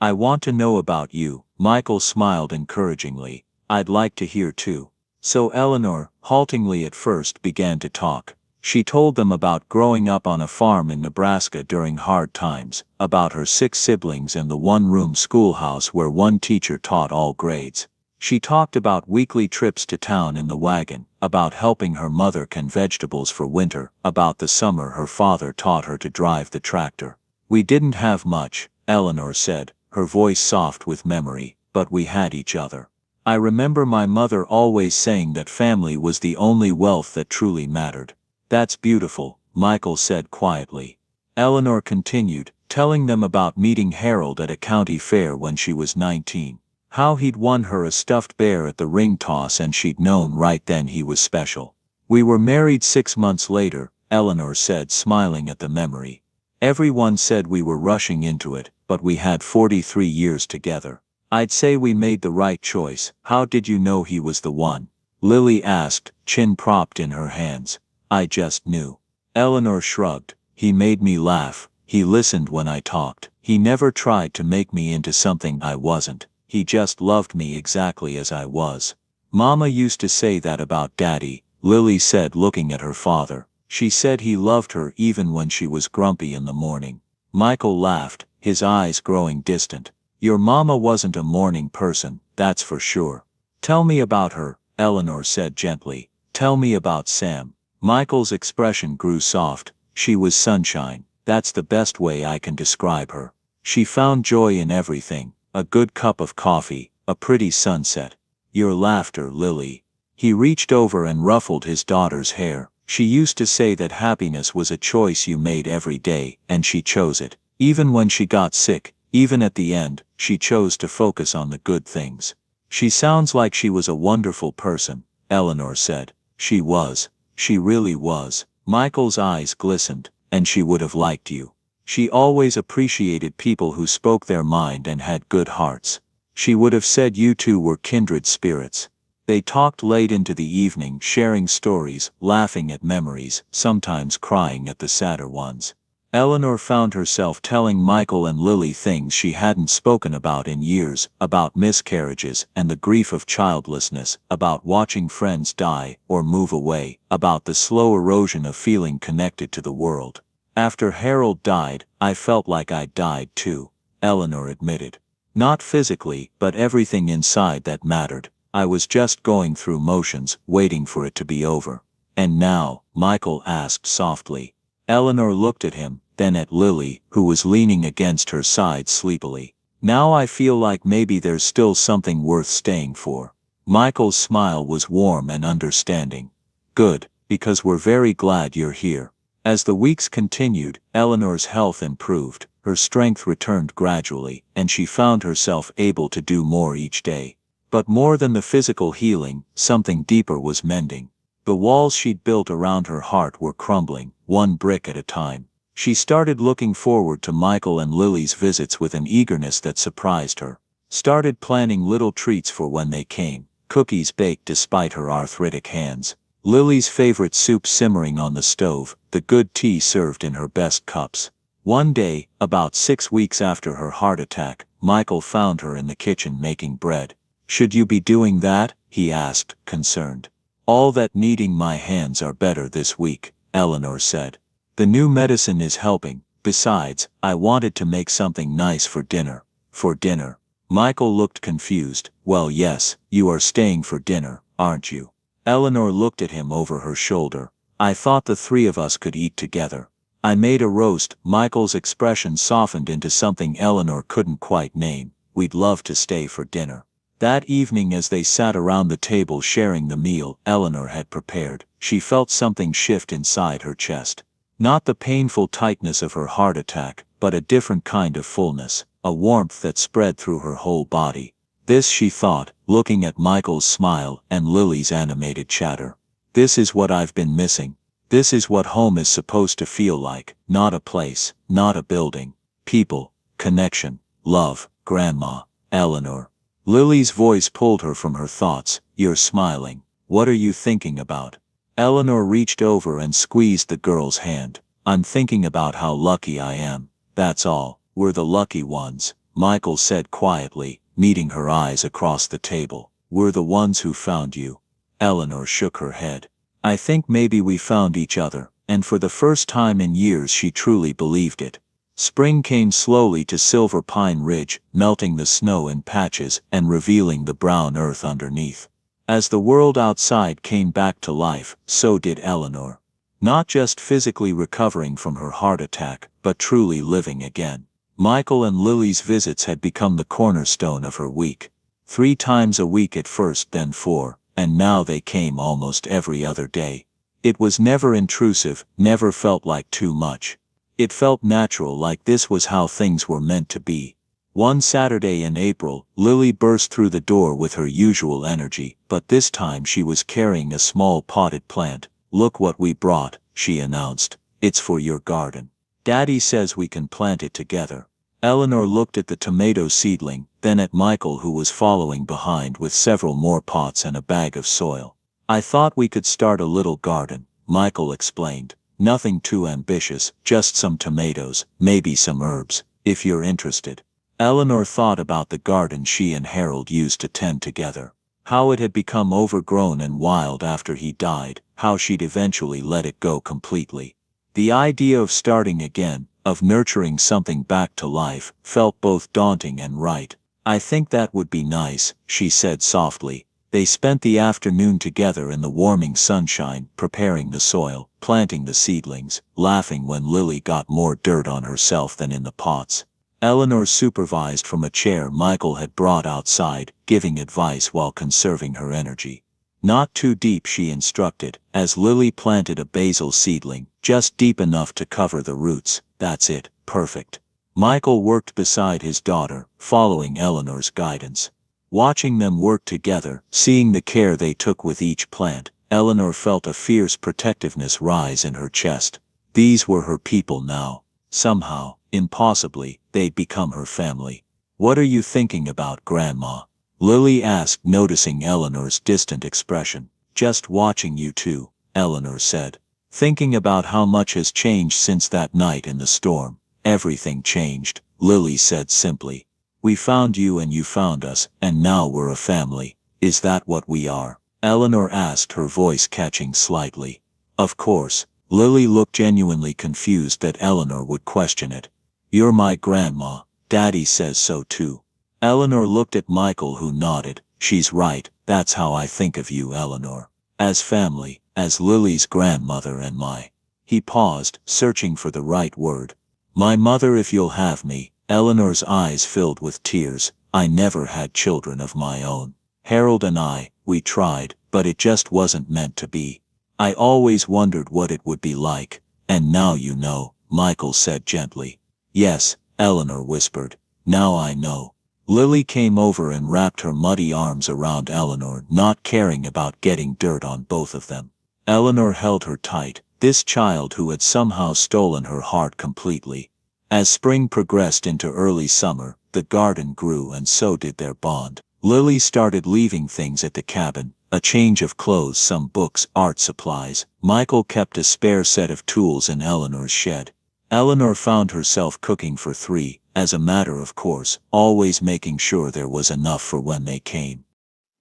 "I want to know about you." Michael smiled encouragingly. "I'd like to hear too." So Eleanor, haltingly at first, began to talk. She told them about growing up on a farm in Nebraska during hard times, about her 6 siblings and the one-room schoolhouse where one teacher taught all grades. She talked about weekly trips to town in the wagon, about helping her mother can vegetables for winter, about the summer her father taught her to drive the tractor. "We didn't have much," Eleanor said, her voice soft with memory, "but we had each other. I remember my mother always saying that family was the only wealth that truly mattered." "That's beautiful," Michael said quietly. Eleanor continued, telling them about meeting Harold at a county fair when she was 19. How he'd won her a stuffed bear at the ring toss and she'd known right then he was special. "We were married 6 months later," Eleanor said, smiling at the memory. "Everyone said we were rushing into it, but we had 43 years together. I'd say we made the right choice." "How did you know he was the one?" Lily asked, chin propped in her hands. "I just knew." Eleanor shrugged. "He made me laugh. He listened when I talked. He never tried to make me into something I wasn't. He just loved me exactly as I was." "Mama used to say that about Daddy," Lily said, looking at her father. "She said he loved her even when she was grumpy in the morning." Michael laughed, his eyes growing distant. "Your mama wasn't a morning person, that's for sure." "Tell me about her," Eleanor said gently. "Tell me about Sam." Michael's expression grew soft. "She was sunshine. That's the best way I can describe her. She found joy in everything. A good cup of coffee, a pretty sunset." "Your laughter, Lily." He reached over and ruffled his daughter's hair. "She used to say that happiness was a choice you made every day, and she chose it. Even when she got sick, even at the end, she chose to focus on the good things." "She sounds like she was a wonderful person," Eleanor said. "She was. She really was." Michael's eyes glistened. "And she would have liked you. She always appreciated people who spoke their mind and had good hearts. She would have said you two were kindred spirits." They talked late into the evening, sharing stories, laughing at memories, sometimes crying at the sadder ones. Eleanor found herself telling Michael and Lily things she hadn't spoken about in years, about miscarriages and the grief of childlessness, about watching friends die or move away, about the slow erosion of feeling connected to the world. "After Harold died, I felt like I died too," Eleanor admitted. "Not physically, but everything inside that mattered. I was just going through motions, waiting for it to be over." "And now?" Michael asked softly. Eleanor looked at him, then at Lily, who was leaning against her side sleepily. "Now I feel like maybe there's still something worth staying for." Michael's smile was warm and understanding. "Good, because we're very glad you're here." As the weeks continued, Eleanor's health improved, her strength returned gradually, and she found herself able to do more each day. But more than the physical healing, something deeper was mending. The walls she'd built around her heart were crumbling, one brick at a time. She started looking forward to Michael and Lily's visits with an eagerness that surprised her. Started planning little treats for when they came, cookies baked despite her arthritic hands, Lily's favorite soup simmering on the stove, the good tea served in her best cups. One day, about 6 weeks after her heart attack, Michael found her in the kitchen making bread. "Should you be doing that?" he asked, concerned. "All that needing my hands are better this week," Eleanor said. "The new medicine is helping. Besides, I wanted to make something nice for dinner." "For dinner?" Michael looked confused. "Well, yes, you are staying for dinner, aren't you?" Eleanor looked at him over her shoulder. "I thought the three of us could eat together. I made a roast." Michael's expression softened into something Eleanor couldn't quite name. "We'd love to stay for dinner." That evening, as they sat around the table sharing the meal Eleanor had prepared, she felt something shift inside her chest. Not the painful tightness of her heart attack, but a different kind of fullness, a warmth that spread through her whole body. This, she thought, looking at Michael's smile and Lily's animated chatter. This is what I've been missing. This is what home is supposed to feel like, not a place, not a building. People, connection, love, Grandma, Eleanor. Lily's voice pulled her from her thoughts. "You're smiling. What are you thinking about?" Eleanor reached over and squeezed the girl's hand. "I'm thinking about how lucky I am. That's all. We're the lucky ones," Michael said quietly, meeting her eyes across the table. "We're the ones who found you." Eleanor shook her head. "I think maybe we found each other," and for the first time in years she truly believed it. Spring came slowly to Silver Pine Ridge, melting the snow in patches and revealing the brown earth underneath. As the world outside came back to life, so did Eleanor. Not just physically recovering from her heart attack, but truly living again. Michael and Lily's visits had become the cornerstone of her week. 3 times a week at first, then 4, and now they came almost every other day. It was never intrusive, never felt like too much. It felt natural, like this was how things were meant to be. One Saturday in April, Lily burst through the door with her usual energy, but this time she was carrying a small potted plant. "Look what we brought," she announced. "It's for your garden. Daddy says we can plant it together." Eleanor looked at the tomato seedling, then at Michael, who was following behind with several more pots and a bag of soil. "I thought we could start a little garden," Michael explained. "Nothing too ambitious, just some tomatoes, maybe some herbs, if you're interested." Eleanor thought about the garden she and Harold used to tend together. How it had become overgrown and wild after he died, how she'd eventually let it go completely. The idea of starting again, of nurturing something back to life, felt both daunting and right. "I think that would be nice," she said softly. They spent the afternoon together in the warming sunshine, preparing the soil, planting the seedlings, laughing when Lily got more dirt on herself than in the pots. Eleanor supervised from a chair Michael had brought outside, giving advice while conserving her energy. "Not too deep," she instructed, as Lily planted a basil seedling, "just deep enough to cover the roots. That's it, perfect." Michael worked beside his daughter, following Eleanor's guidance. Watching them work together, seeing the care they took with each plant, Eleanor felt a fierce protectiveness rise in her chest. These were her people now. Somehow, impossibly, they'd become her family. "What are you thinking about, Grandma?" Lily asked, noticing Eleanor's distant expression. "Just watching you two," Eleanor said. "Thinking about how much has changed since that night in the storm." "Everything changed," Lily said simply. "We found you and you found us, and now we're a family." "Is that what we are?" Eleanor asked, her voice catching slightly. "Of course." Lily looked genuinely confused that Eleanor would question it. "You're my grandma. Daddy says so too." Eleanor looked at Michael, who nodded. "She's right, that's how I think of you, Eleanor. As family, as Lily's grandmother and my." He paused, searching for the right word. "My mother, if you'll have me." Eleanor's eyes filled with tears. "I never had children of my own. Harold and we tried, but it just wasn't meant to be. I always wondered what it would be like, and now you know," Michael said gently. "Yes," Eleanor whispered. "Now I know." Lily came over and wrapped her muddy arms around Eleanor, not caring about getting dirt on both of them. Eleanor held her tight, this child who had somehow stolen her heart completely. As spring progressed into early summer, the garden grew and so did their bond. Lily started leaving things at the cabin, a change of clothes, some books, art supplies. Michael kept a spare set of tools in Eleanor's shed. Eleanor found herself cooking for three, as a matter of course, always making sure there was enough for when they came.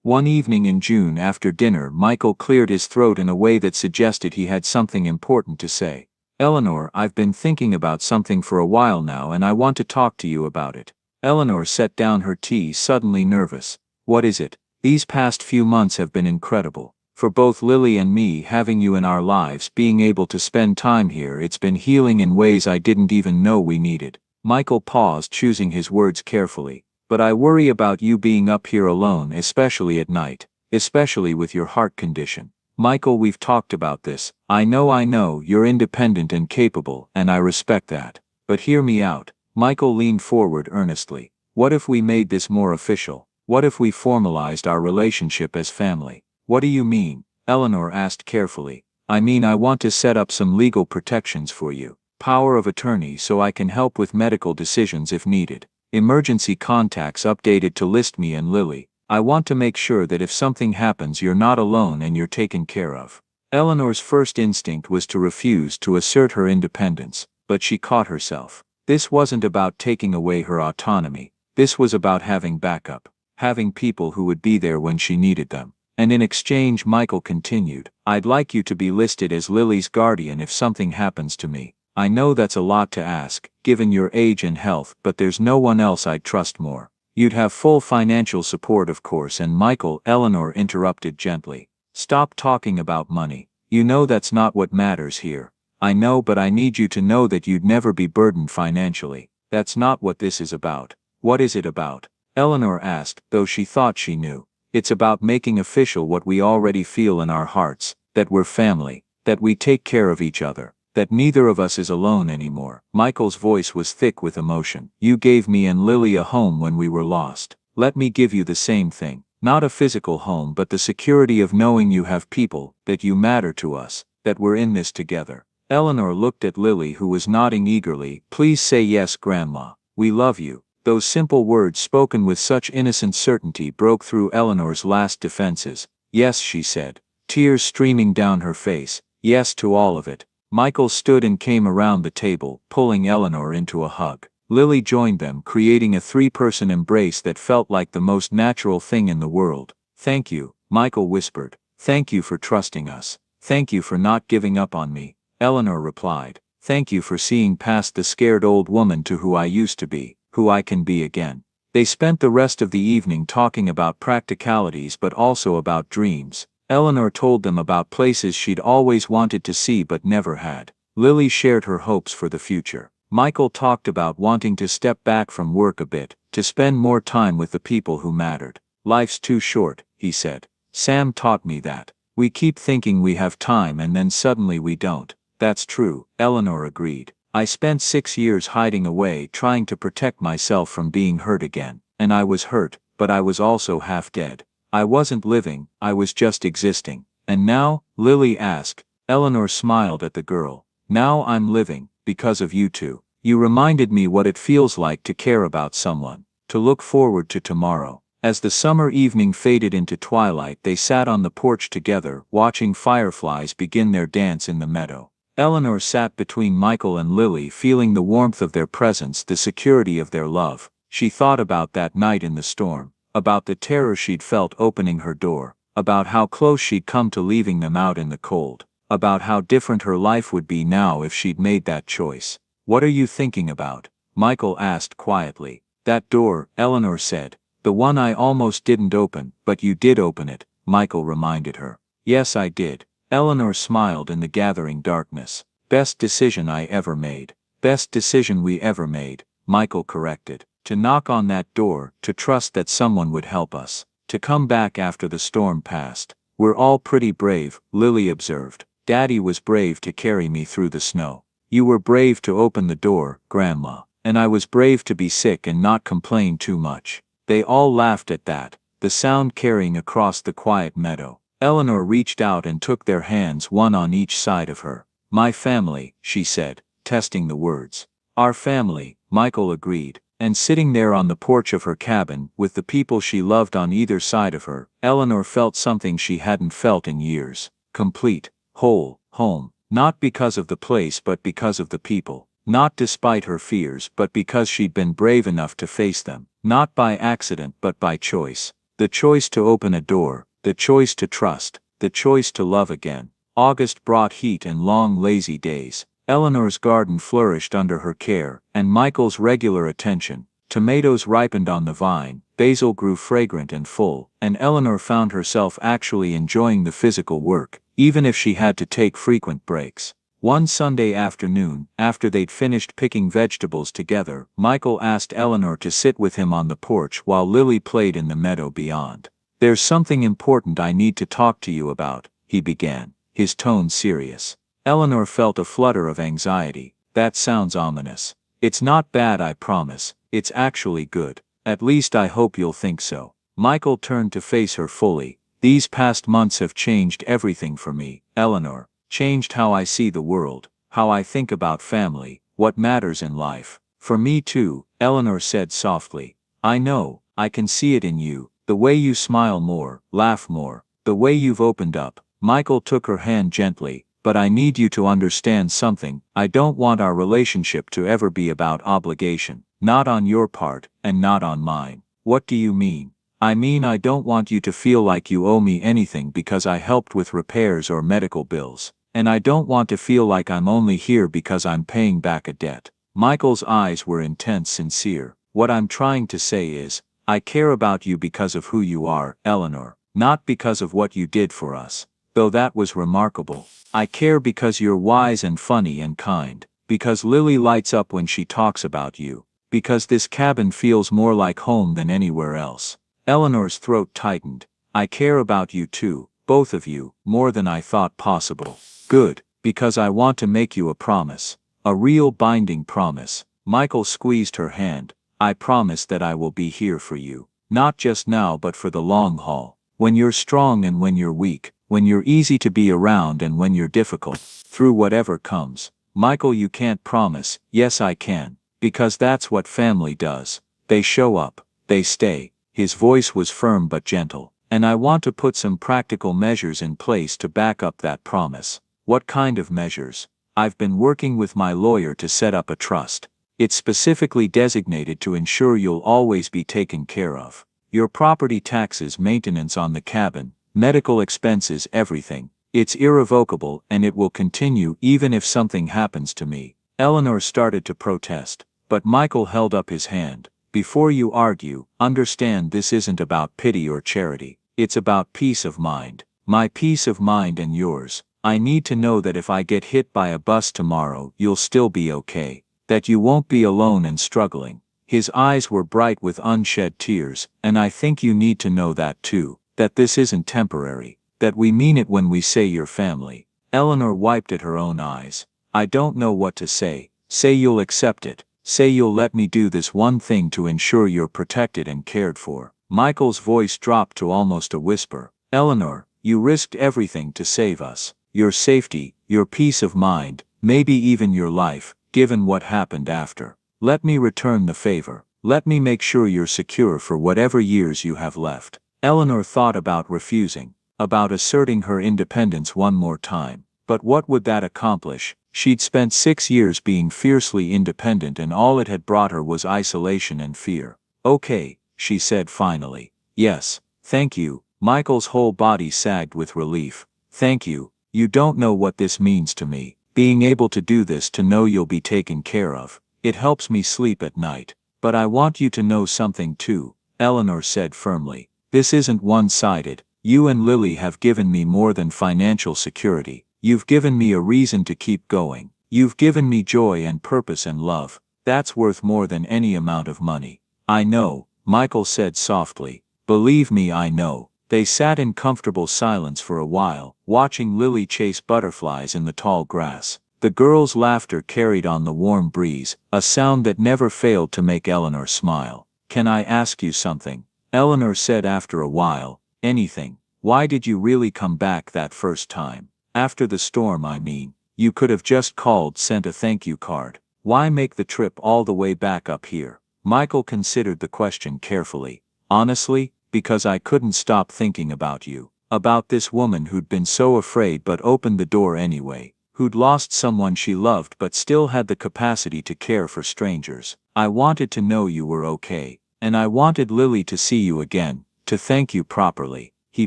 One evening in June after dinner, Michael cleared his throat in a way that suggested he had something important to say. Eleanor, I've been thinking about something for a while now and I want to talk to you about it. Eleanor set down her tea, suddenly nervous. What is it? These past few months have been incredible. For both Lily and me, having you in our lives, being able to spend time here, it's been healing in ways I didn't even know we needed. Michael paused, choosing his words carefully. But I worry about you being up here alone, especially at night, especially with your heart condition. Michael, we've talked about this. I know, you're independent and capable, and I respect that. But hear me out. Michael leaned forward earnestly. What if we made this more official? What if we formalized our relationship as family? What do you mean? Eleanor asked carefully. I mean, I want to set up some legal protections for you. Power of attorney so I can help with medical decisions if needed. Emergency contacts updated to list me and Lily. I want to make sure that if something happens you're not alone and you're taken care of. Eleanor's first instinct was to refuse to assert her independence, but she caught herself. This wasn't about taking away her autonomy. This was about having backup, having people who would be there when she needed them. And in exchange, Michael continued, I'd like you to be listed as Lily's guardian if something happens to me. I know that's a lot to ask, given your age and health, but there's no one else I'd trust more. You'd have full financial support, of course. And Michael, Eleanor interrupted gently. Stop talking about money. You know that's not what matters here. I know, but I need you to know that you'd never be burdened financially. That's not what this is about. What is it about? Eleanor asked, though she thought she knew. It's about making official what we already feel in our hearts, that we're family, that we take care of each other, that neither of us is alone anymore. Michael's voice was thick with emotion. You gave me and Lily a home when we were lost. Let me give you the same thing. Not a physical home, but the security of knowing you have people, that you matter to us, that we're in this together. Eleanor looked at Lily, who was nodding eagerly. Please say yes, Grandma. We love you. Those simple words, spoken with such innocent certainty, broke through Eleanor's last defenses. Yes, she said, tears streaming down her face. Yes to all of it. Michael stood and came around the table, pulling Eleanor into a hug. Lily joined them, creating a three-person embrace that felt like the most natural thing in the world. Thank you, Michael whispered. Thank you for trusting us. Thank you for not giving up on me. Eleanor replied. Thank you for seeing past the scared old woman to who I used to be, who I can be again. They spent the rest of the evening talking about practicalities but also about dreams. Eleanor told them about places she'd always wanted to see but never had. Lily shared her hopes for the future. Michael talked about wanting to step back from work a bit, to spend more time with the people who mattered. Life's too short, he said. Sam taught me that. We keep thinking we have time and then suddenly we don't. That's true, Eleanor agreed. I spent 6 years hiding away, trying to protect myself from being hurt again. And I was hurt, but I was also half dead. I wasn't living, I was just existing. And now? Lily asked. Eleanor smiled at the girl. Now I'm living, because of you two. You reminded me what it feels like to care about someone, to look forward to tomorrow. As the summer evening faded into twilight, they sat on the porch together, watching fireflies begin their dance in the meadow. Eleanor sat between Michael and Lily, feeling the warmth of their presence, the security of their love. She thought about that night in the storm, about the terror she'd felt opening her door, about how close she'd come to leaving them out in the cold, about how different her life would be now if she'd made that choice. What are you thinking about? Michael asked quietly. That door, Eleanor said. The one I almost didn't open, but you did open it, Michael reminded her. Yes, I did. Eleanor smiled in the gathering darkness. Best decision I ever made. Best decision we ever made, Michael corrected. To knock on that door, to trust that someone would help us, to come back after the storm passed. We're all pretty brave, Lily observed. Daddy was brave to carry me through the snow. You were brave to open the door, Grandma. And I was brave to be sick and not complain too much. They all laughed at that, the sound carrying across the quiet meadow. Eleanor reached out and took their hands, one on each side of her. My family, she said, testing the words. Our family, Michael agreed. And sitting there on the porch of her cabin, with the people she loved on either side of her, Eleanor felt something she hadn't felt in years. Complete, whole, home. Not because of the place but because of the people. Not despite her fears but because she'd been brave enough to face them. Not by accident but by choice. The choice to open a door, the choice to trust, the choice to love again. August brought heat and long lazy days. Eleanor's garden flourished under her care and Michael's regular attention. Tomatoes ripened on the vine, basil grew fragrant and full, and Eleanor found herself actually enjoying the physical work, even if she had to take frequent breaks. One Sunday afternoon, after they'd finished picking vegetables together, Michael asked Eleanor to sit with him on the porch while Lily played in the meadow beyond. "There's something important I need to talk to you about," he began, his tone serious. Eleanor felt a flutter of anxiety. "That sounds ominous." "It's not bad, I promise. It's actually good. At least I hope you'll think so." Michael turned to face her fully. "These past months have changed everything for me, Eleanor. Changed how I see the world, how I think about family, what matters in life." "For me too," Eleanor said softly. "I know, I can see it in you. The way you smile more, laugh more, the way you've opened up." Michael took her hand gently. "But I need you to understand something. I don't want our relationship to ever be about obligation. Not on your part, and not on mine." "What do you mean?" "I mean I don't want you to feel like you owe me anything because I helped with repairs or medical bills. And I don't want to feel like I'm only here because I'm paying back a debt." Michael's eyes were intense, sincere. "What I'm trying to say is, I care about you because of who you are, Eleanor, not because of what you did for us. Though that was remarkable. I care because you're wise and funny and kind, because Lily lights up when she talks about you, because this cabin feels more like home than anywhere else." Eleanor's throat tightened. "I care about you too, both of you, more than I thought possible." "Good, because I want to make you a promise. A real binding promise." Michael squeezed her hand. "I promise that I will be here for you. Not just now but for the long haul. When you're strong and when you're weak. When you're easy to be around and when you're difficult. Through whatever comes." "Michael, you can't promise." "Yes, I can. Because that's what family does. They show up. They stay." His voice was firm but gentle. "And I want to put some practical measures in place to back up that promise." "What kind of measures?" "I've been working with my lawyer to set up a trust. It's specifically designated to ensure you'll always be taken care of. Your property taxes, maintenance on the cabin, medical expenses, everything. It's irrevocable and it will continue even if something happens to me." Eleanor started to protest, but Michael held up his hand. "Before you argue, understand this isn't about pity or charity. It's about peace of mind. My peace of mind and yours. I need to know that if I get hit by a bus tomorrow, you'll still be okay. That you won't be alone and struggling." His eyes were bright with unshed tears. "And I think you need to know that too. That this isn't temporary. That we mean it when we say you're family." Eleanor wiped at her own eyes. "I don't know what to say." "Say you'll accept it. Say you'll let me do this one thing to ensure you're protected and cared for." Michael's voice dropped to almost a whisper. "Eleanor, you risked everything to save us. Your safety, your peace of mind, maybe even your life, given what happened after. Let me return the favor. Let me make sure you're secure for whatever years you have left." Eleanor thought about refusing, about asserting her independence one more time. But what would that accomplish? She'd spent 6 years being fiercely independent and all it had brought her was isolation and fear. "Okay," she said finally. "Yes, thank you." Michael's whole body sagged with relief. "Thank you. You don't know what this means to me. Being able to do this, to know you'll be taken care of. It helps me sleep at night. But I want you to know something too," Eleanor said firmly. "This isn't one-sided. You and Lily have given me more than financial security. You've given me a reason to keep going. You've given me joy and purpose and love. That's worth more than any amount of money." "I know," Michael said softly. "Believe me, I know." They sat in comfortable silence for a while, watching Lily chase butterflies in the tall grass. The girls' laughter carried on the warm breeze, a sound that never failed to make Eleanor smile. "Can I ask you something?" Eleanor said after a while. "Anything. Why did you really come back that first time? After the storm, I mean. You could have just called, sent a thank you card." Why make the trip all the way back up here? Michael considered the question carefully. Honestly, because I couldn't stop thinking about you. About this woman who'd been so afraid but opened the door anyway. Who'd lost someone she loved but still had the capacity to care for strangers. I wanted to know you were okay. And I wanted Lily to see you again, to thank you properly. He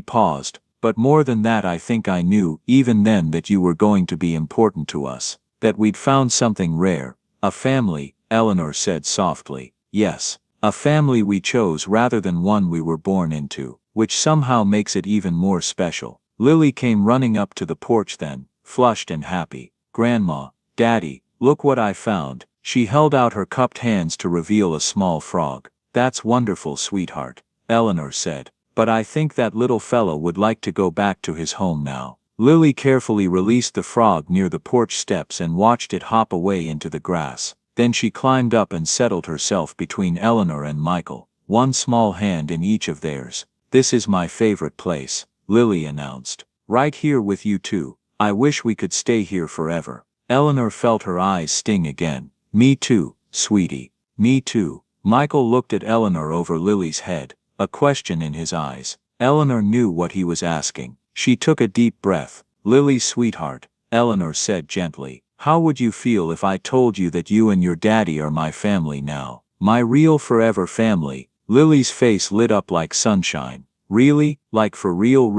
paused. But more than that, I think I knew, even then, that you were going to be important to us. That we'd found something rare. A family, Eleanor said softly. Yes, a family we chose rather than one we were born into, which somehow makes it even more special. Lily came running up to the porch then, flushed and happy. Grandma, Daddy, look what I found. She held out her cupped hands to reveal a small frog. That's wonderful, sweetheart, Eleanor said. But I think that little fellow would like to go back to his home now. Lily carefully released the frog near the porch steps and watched it hop away into the grass. Then she climbed up and settled herself between Eleanor and Michael, one small hand in each of theirs. This is my favorite place, Lily announced. Right here with you too. I wish we could stay here forever. Eleanor felt her eyes sting again. Me too, sweetie. Me too. Michael looked at Eleanor over Lily's head, a question in his eyes. Eleanor knew what he was asking. She took a deep breath. Lily, sweetheart, Eleanor said gently. How would you feel if I told you that you and your daddy are my family now? My real forever family. Lily's face lit up like sunshine. Really? Like for real,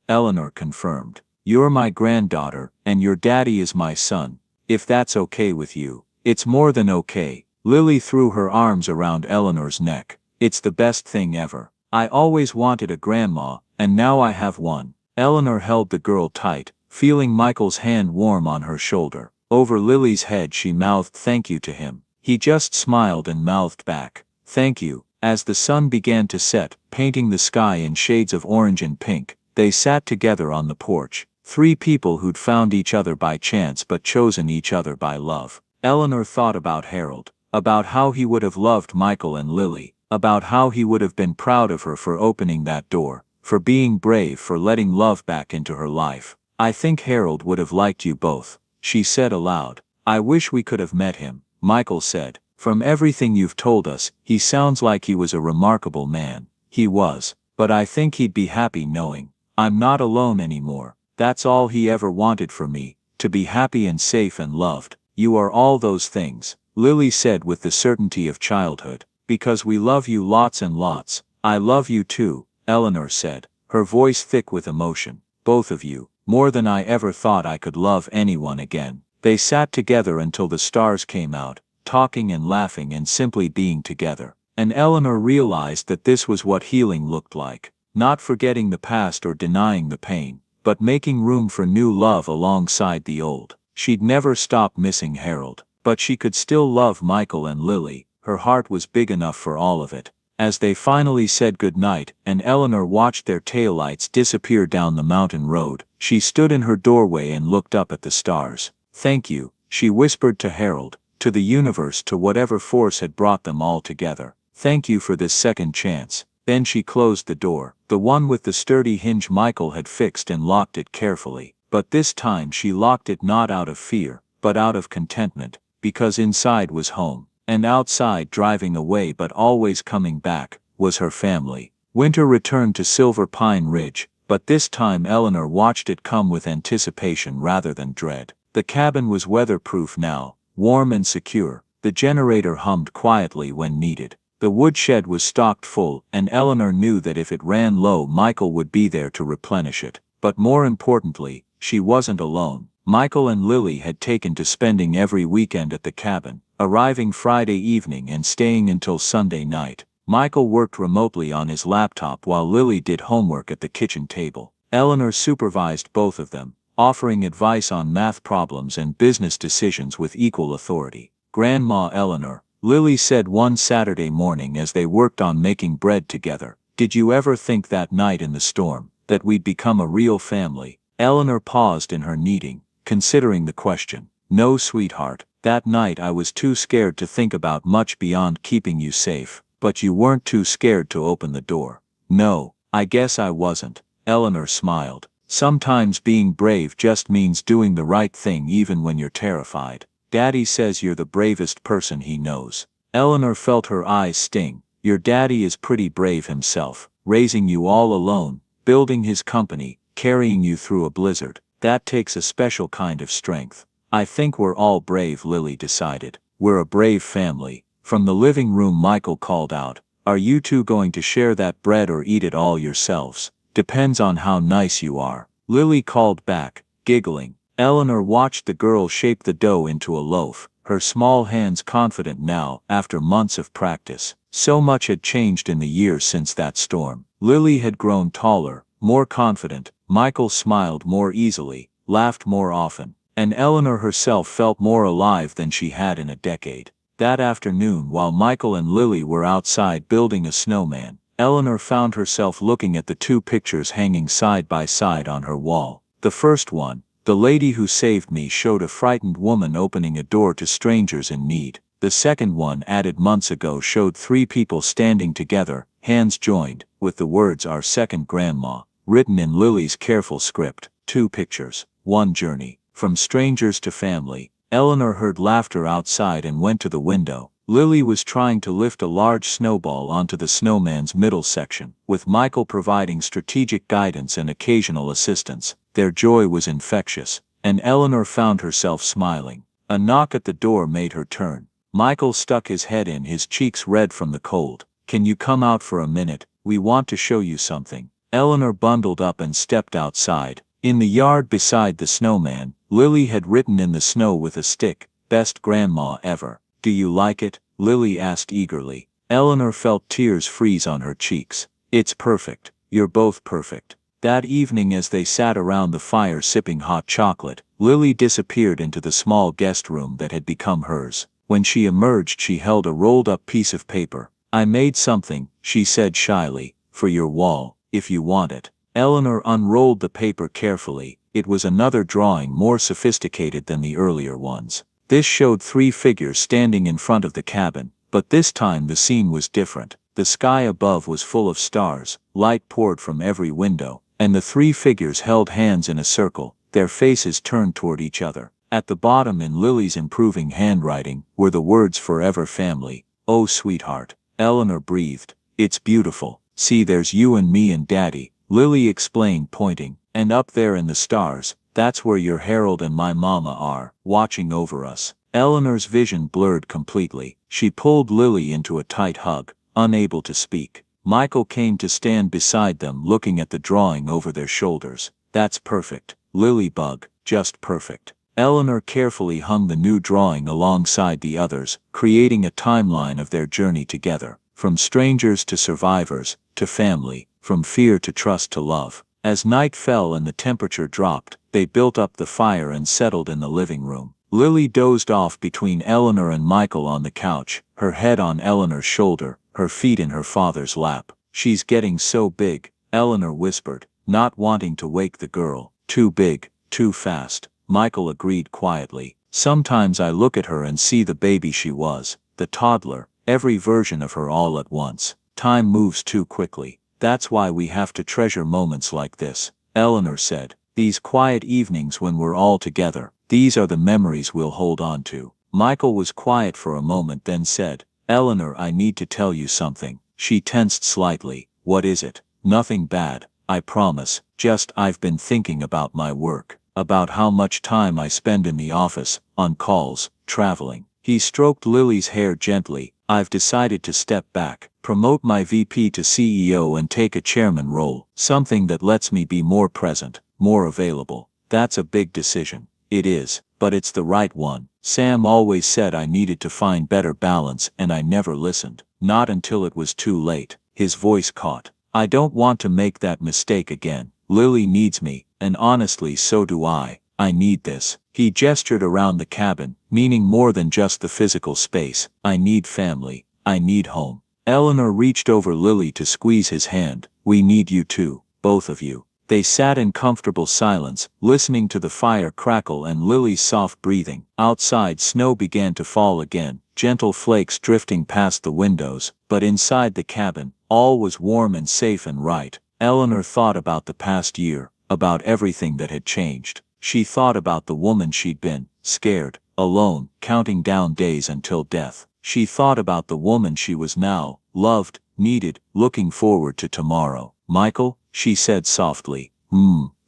Eleanor confirmed. You're my granddaughter, and your daddy is my son. If that's okay with you. It's more than okay. Lily threw her arms around Eleanor's neck. It's the best thing ever. I always wanted a grandma, and now I have one. Eleanor held the girl tight, feeling Michael's hand warm on her shoulder. Over Lily's head she mouthed thank you to him. He just smiled and mouthed back, thank you. As the sun began to set, painting the sky in shades of orange and pink, they sat together on the porch. Three people who'd found each other by chance but chosen each other by love. Eleanor thought about Harold, about how he would have loved Michael and Lily, about how he would have been proud of her for opening that door, for being brave, for letting love back into her life. I think Harold would have liked you both, she said aloud. I wish we could have met him, Michael said. From everything you've told us, he sounds like he was a remarkable man. He was, but I think he'd be happy knowing I'm not alone anymore. That's all he ever wanted for me, to be happy and safe and loved. You are all those things, Lily said with the certainty of childhood. Because we love you lots and lots. I love you too, Eleanor said, her voice thick with emotion. Both of you, more than I ever thought I could love anyone again. They sat together until the stars came out, talking and laughing and simply being together. And Eleanor realized that this was what healing looked like. Not forgetting the past or denying the pain, but making room for new love alongside the old. She'd never stop missing Harold, but she could still love Michael and Lily. Her heart was big enough for all of it. As they finally said goodnight and Eleanor watched their taillights disappear down the mountain road, she stood in her doorway and looked up at the stars. Thank you, she whispered to Harold, to the universe, to whatever force had brought them all together. Thank you for this second chance. Then she closed the door, the one with the sturdy hinge Michael had fixed, and locked it carefully. But this time she locked it not out of fear, but out of contentment, because inside was home. And outside, driving away but always coming back, was her family. Winter returned to Silver Pine Ridge, but this time Eleanor watched it come with anticipation rather than dread. The cabin was weatherproof now, warm and secure. The generator hummed quietly when needed. The woodshed was stocked full, and Eleanor knew that if it ran low, Michael would be there to replenish it. But more importantly, she wasn't alone. Michael and Lily had taken to spending every weekend at the cabin, arriving Friday evening and staying until Sunday night. Michael worked remotely on his laptop while Lily did homework at the kitchen table. Eleanor supervised both of them, offering advice on math problems and business decisions with equal authority. Grandma Eleanor, Lily said one Saturday morning as they worked on making bread together, did you ever think that night in the storm, that we'd become a real family? Eleanor paused in her kneading, considering the question. No, sweetheart, that night I was too scared to think about much beyond keeping you safe, but you weren't too scared to open the door. No, I guess I wasn't, Eleanor smiled. Sometimes being brave just means doing the right thing even when you're terrified. Daddy says you're the bravest person he knows. Eleanor felt her eyes sting. Your daddy is pretty brave himself, raising you all alone, building his company, carrying you through a blizzard. That takes a special kind of strength. I think we're all brave, Lily decided. We're a brave family. From the living room, Michael called out, "Are you two going to share that bread or eat it all yourselves? Depends on how nice you are." Lily called back, giggling. Eleanor watched the girl shape the dough into a loaf, her small hands confident now after months of practice. So much had changed in the years since that storm. Lily had grown taller, more confident. Michael smiled more easily, laughed more often, and Eleanor herself felt more alive than she had in a decade. That afternoon, while Michael and Lily were outside building a snowman, Eleanor found herself looking at the two pictures hanging side by side on her wall. The first one, "The lady who saved me," showed a frightened woman opening a door to strangers in need. The second one, added months ago, showed three people standing together, hands joined, with the words "Our second grandma," written in Lily's careful script. Two pictures, one journey. From strangers to family. Eleanor heard laughter outside and went to the window. Lily was trying to lift a large snowball onto the snowman's middle section, with Michael providing strategic guidance and occasional assistance. Their joy was infectious, and Eleanor found herself smiling. A knock at the door made her turn. Michael stuck his head in, his cheeks red from the cold. "Can you come out for a minute? We want to show you something." Eleanor bundled up and stepped outside. In the yard beside the snowman, Lily had written in the snow with a stick, "Best grandma ever." "Do you like it?" Lily asked eagerly. Eleanor felt tears freeze on her cheeks. "It's perfect. You're both perfect." That evening, as they sat around the fire sipping hot chocolate, Lily disappeared into the small guest room that had become hers. When she emerged, she held a rolled-up piece of paper. "I made something," she said shyly, "for your wall, if you want it." Eleanor unrolled the paper carefully. It was another drawing, more sophisticated than the earlier ones. This showed three figures standing in front of the cabin, but this time the scene was different. The sky above was full of stars, light poured from every window, and the three figures held hands in a circle, their faces turned toward each other. At the bottom, in Lily's improving handwriting, were the words "Forever Family." "Oh, sweetheart," Eleanor breathed. "It's beautiful. See, there's you and me and Daddy," Lily explained, pointing. "And up there in the stars, that's where your Harold and my mama are, watching over us." Eleanor's vision blurred completely. She pulled Lily into a tight hug, unable to speak. Michael came to stand beside them, looking at the drawing over their shoulders. "That's perfect, Lily Bug, just perfect." Eleanor carefully hung the new drawing alongside the others, creating a timeline of their journey together, from strangers to survivors, to family, from fear to trust to love. As night fell and the temperature dropped, they built up the fire and settled in the living room. Lily dozed off between Eleanor and Michael on the couch, her head on Eleanor's shoulder, her feet in her father's lap. "She's getting so big," Eleanor whispered, not wanting to wake the girl. "Too big, too fast," Michael agreed quietly. "Sometimes I look at her and see the baby she was, the toddler, every version of her all at once. Time moves too quickly. That's why we have to treasure moments like this," Eleanor said. "These quiet evenings when we're all together, these are the memories we'll hold on to." Michael was quiet for a moment, then said, "Eleanor, I need to tell you something." She tensed slightly. "What is it?" "Nothing bad, I promise. Just I've been thinking about my work, about how much time I spend in the office, on calls, traveling." He stroked Lily's hair gently. "I've decided to step back, promote my VP to CEO and take a chairman role, something that lets me be more present, more available. That's a big decision." "It is, but it's the right one. Sam always said I needed to find better balance, and I never listened. Not until it was too late." His voice caught. "I don't want to make that mistake again. Lily needs me, and honestly so do I. I need this." He gestured around the cabin, meaning more than just the physical space. "I need family. I need home." Eleanor reached over Lily to squeeze his hand. "We need you too, both of you." They sat in comfortable silence, listening to the fire crackle and Lily's soft breathing. Outside, snow began to fall again, gentle flakes drifting past the windows, but inside the cabin, all was warm and safe and right. Eleanor thought about the past year, about everything that had changed. She thought about the woman she'd been, scared, alone, counting down days until death. She thought about the woman she was now, loved, needed, looking forward to tomorrow. Michael, she said softly,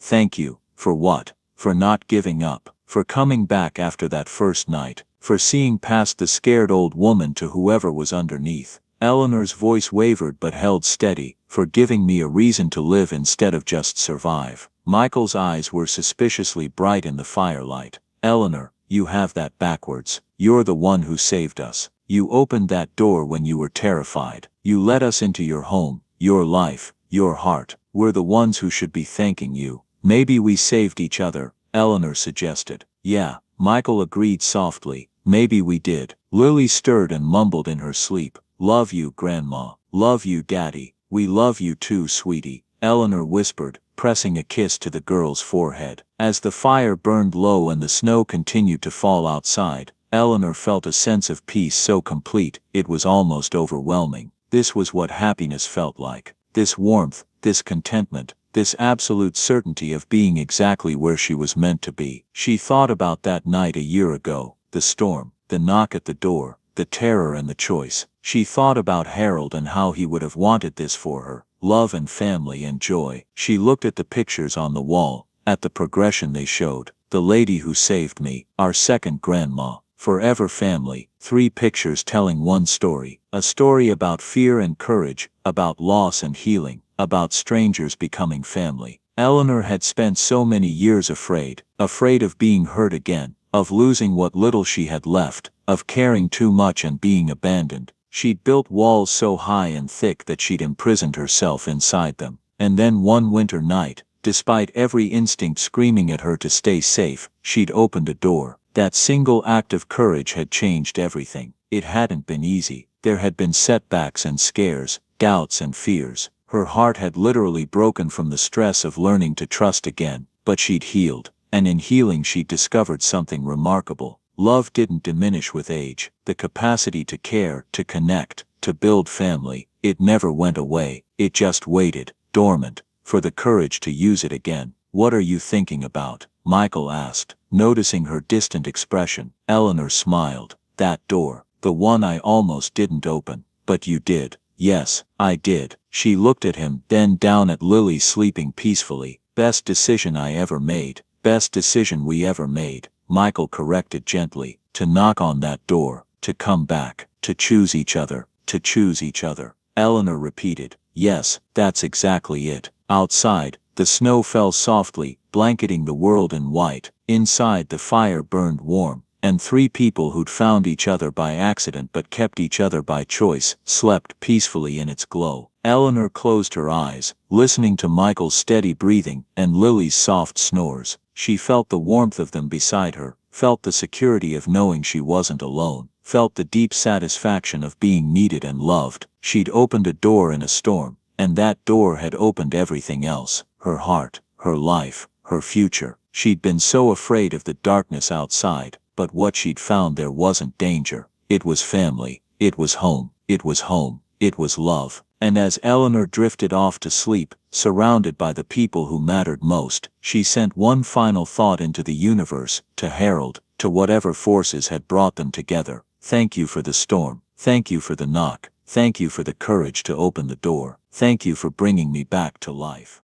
thank you. For what? For not giving up. For coming back after that first night. For seeing past the scared old woman to whoever was underneath. Eleanor's voice wavered but held steady. For giving me a reason to live instead of just survive. Michael's eyes were suspiciously bright in the firelight. Eleanor, you have that backwards. You're the one who saved us. You opened that door when you were terrified. You let us into your home, your life, your heart. We're the ones who should be thanking you. Maybe we saved each other, Eleanor suggested. Yeah, Michael agreed softly. Maybe we did. Lily stirred and mumbled in her sleep. Love you, Grandma. Love you, Daddy. We love you too, sweetie, Eleanor whispered, pressing a kiss to the girl's forehead. As the fire burned low and the snow continued to fall outside, Eleanor felt a sense of peace so complete, it was almost overwhelming. This was what happiness felt like. This warmth, this contentment, this absolute certainty of being exactly where she was meant to be. She thought about that night a year ago, the storm, the knock at the door, the terror and the choice. She thought about Harold and how he would have wanted this for her, love and family and joy. She looked at the pictures on the wall, at the progression they showed. The lady who saved me, our second grandma, forever family, 3 pictures telling one story. A story about fear and courage, about loss and healing, about strangers becoming family. Eleanor had spent so many years afraid of being hurt again, of losing what little she had left, of caring too much and being abandoned. She'd built walls so high and thick that she'd imprisoned herself inside them. And then one winter night, despite every instinct screaming at her to stay safe, she'd opened a door. That single act of courage had changed everything. It hadn't been easy. There had been setbacks and scares, doubts and fears. Her heart had literally broken from the stress of learning to trust again, but she'd healed. And in healing she'd discovered something remarkable. Love didn't diminish with age. The capacity to care, to connect, to build family, it never went away. It just waited, dormant, for the courage to use it again. What are you thinking about? Michael asked, noticing her distant expression. Eleanor smiled. That door, the one I almost didn't open. But you did. Yes, I did. She looked at him, then down at Lily sleeping peacefully. Best decision I ever made. Best decision we ever made. Michael corrected gently. To knock on that door, to come back, to choose each other, to choose each other. Eleanor repeated. Yes, that's exactly it. Outside, the snow fell softly, blanketing the world in white. Inside, the fire burned warm, and 3 people who'd found each other by accident but kept each other by choice, slept peacefully in its glow. Eleanor closed her eyes, listening to Michael's steady breathing and Lily's soft snores. She felt the warmth of them beside her, felt the security of knowing she wasn't alone, felt the deep satisfaction of being needed and loved. She'd opened a door in a storm, and that door had opened everything else. Her heart, her life, her future. She'd been so afraid of the darkness outside, but what she'd found there wasn't danger. It was family. It was home. It was home. It was love. And as Eleanor drifted off to sleep, surrounded by the people who mattered most, she sent one final thought into the universe, to Harold, to whatever forces had brought them together. Thank you for the storm. Thank you for the knock. Thank you for the courage to open the door. Thank you for bringing me back to life.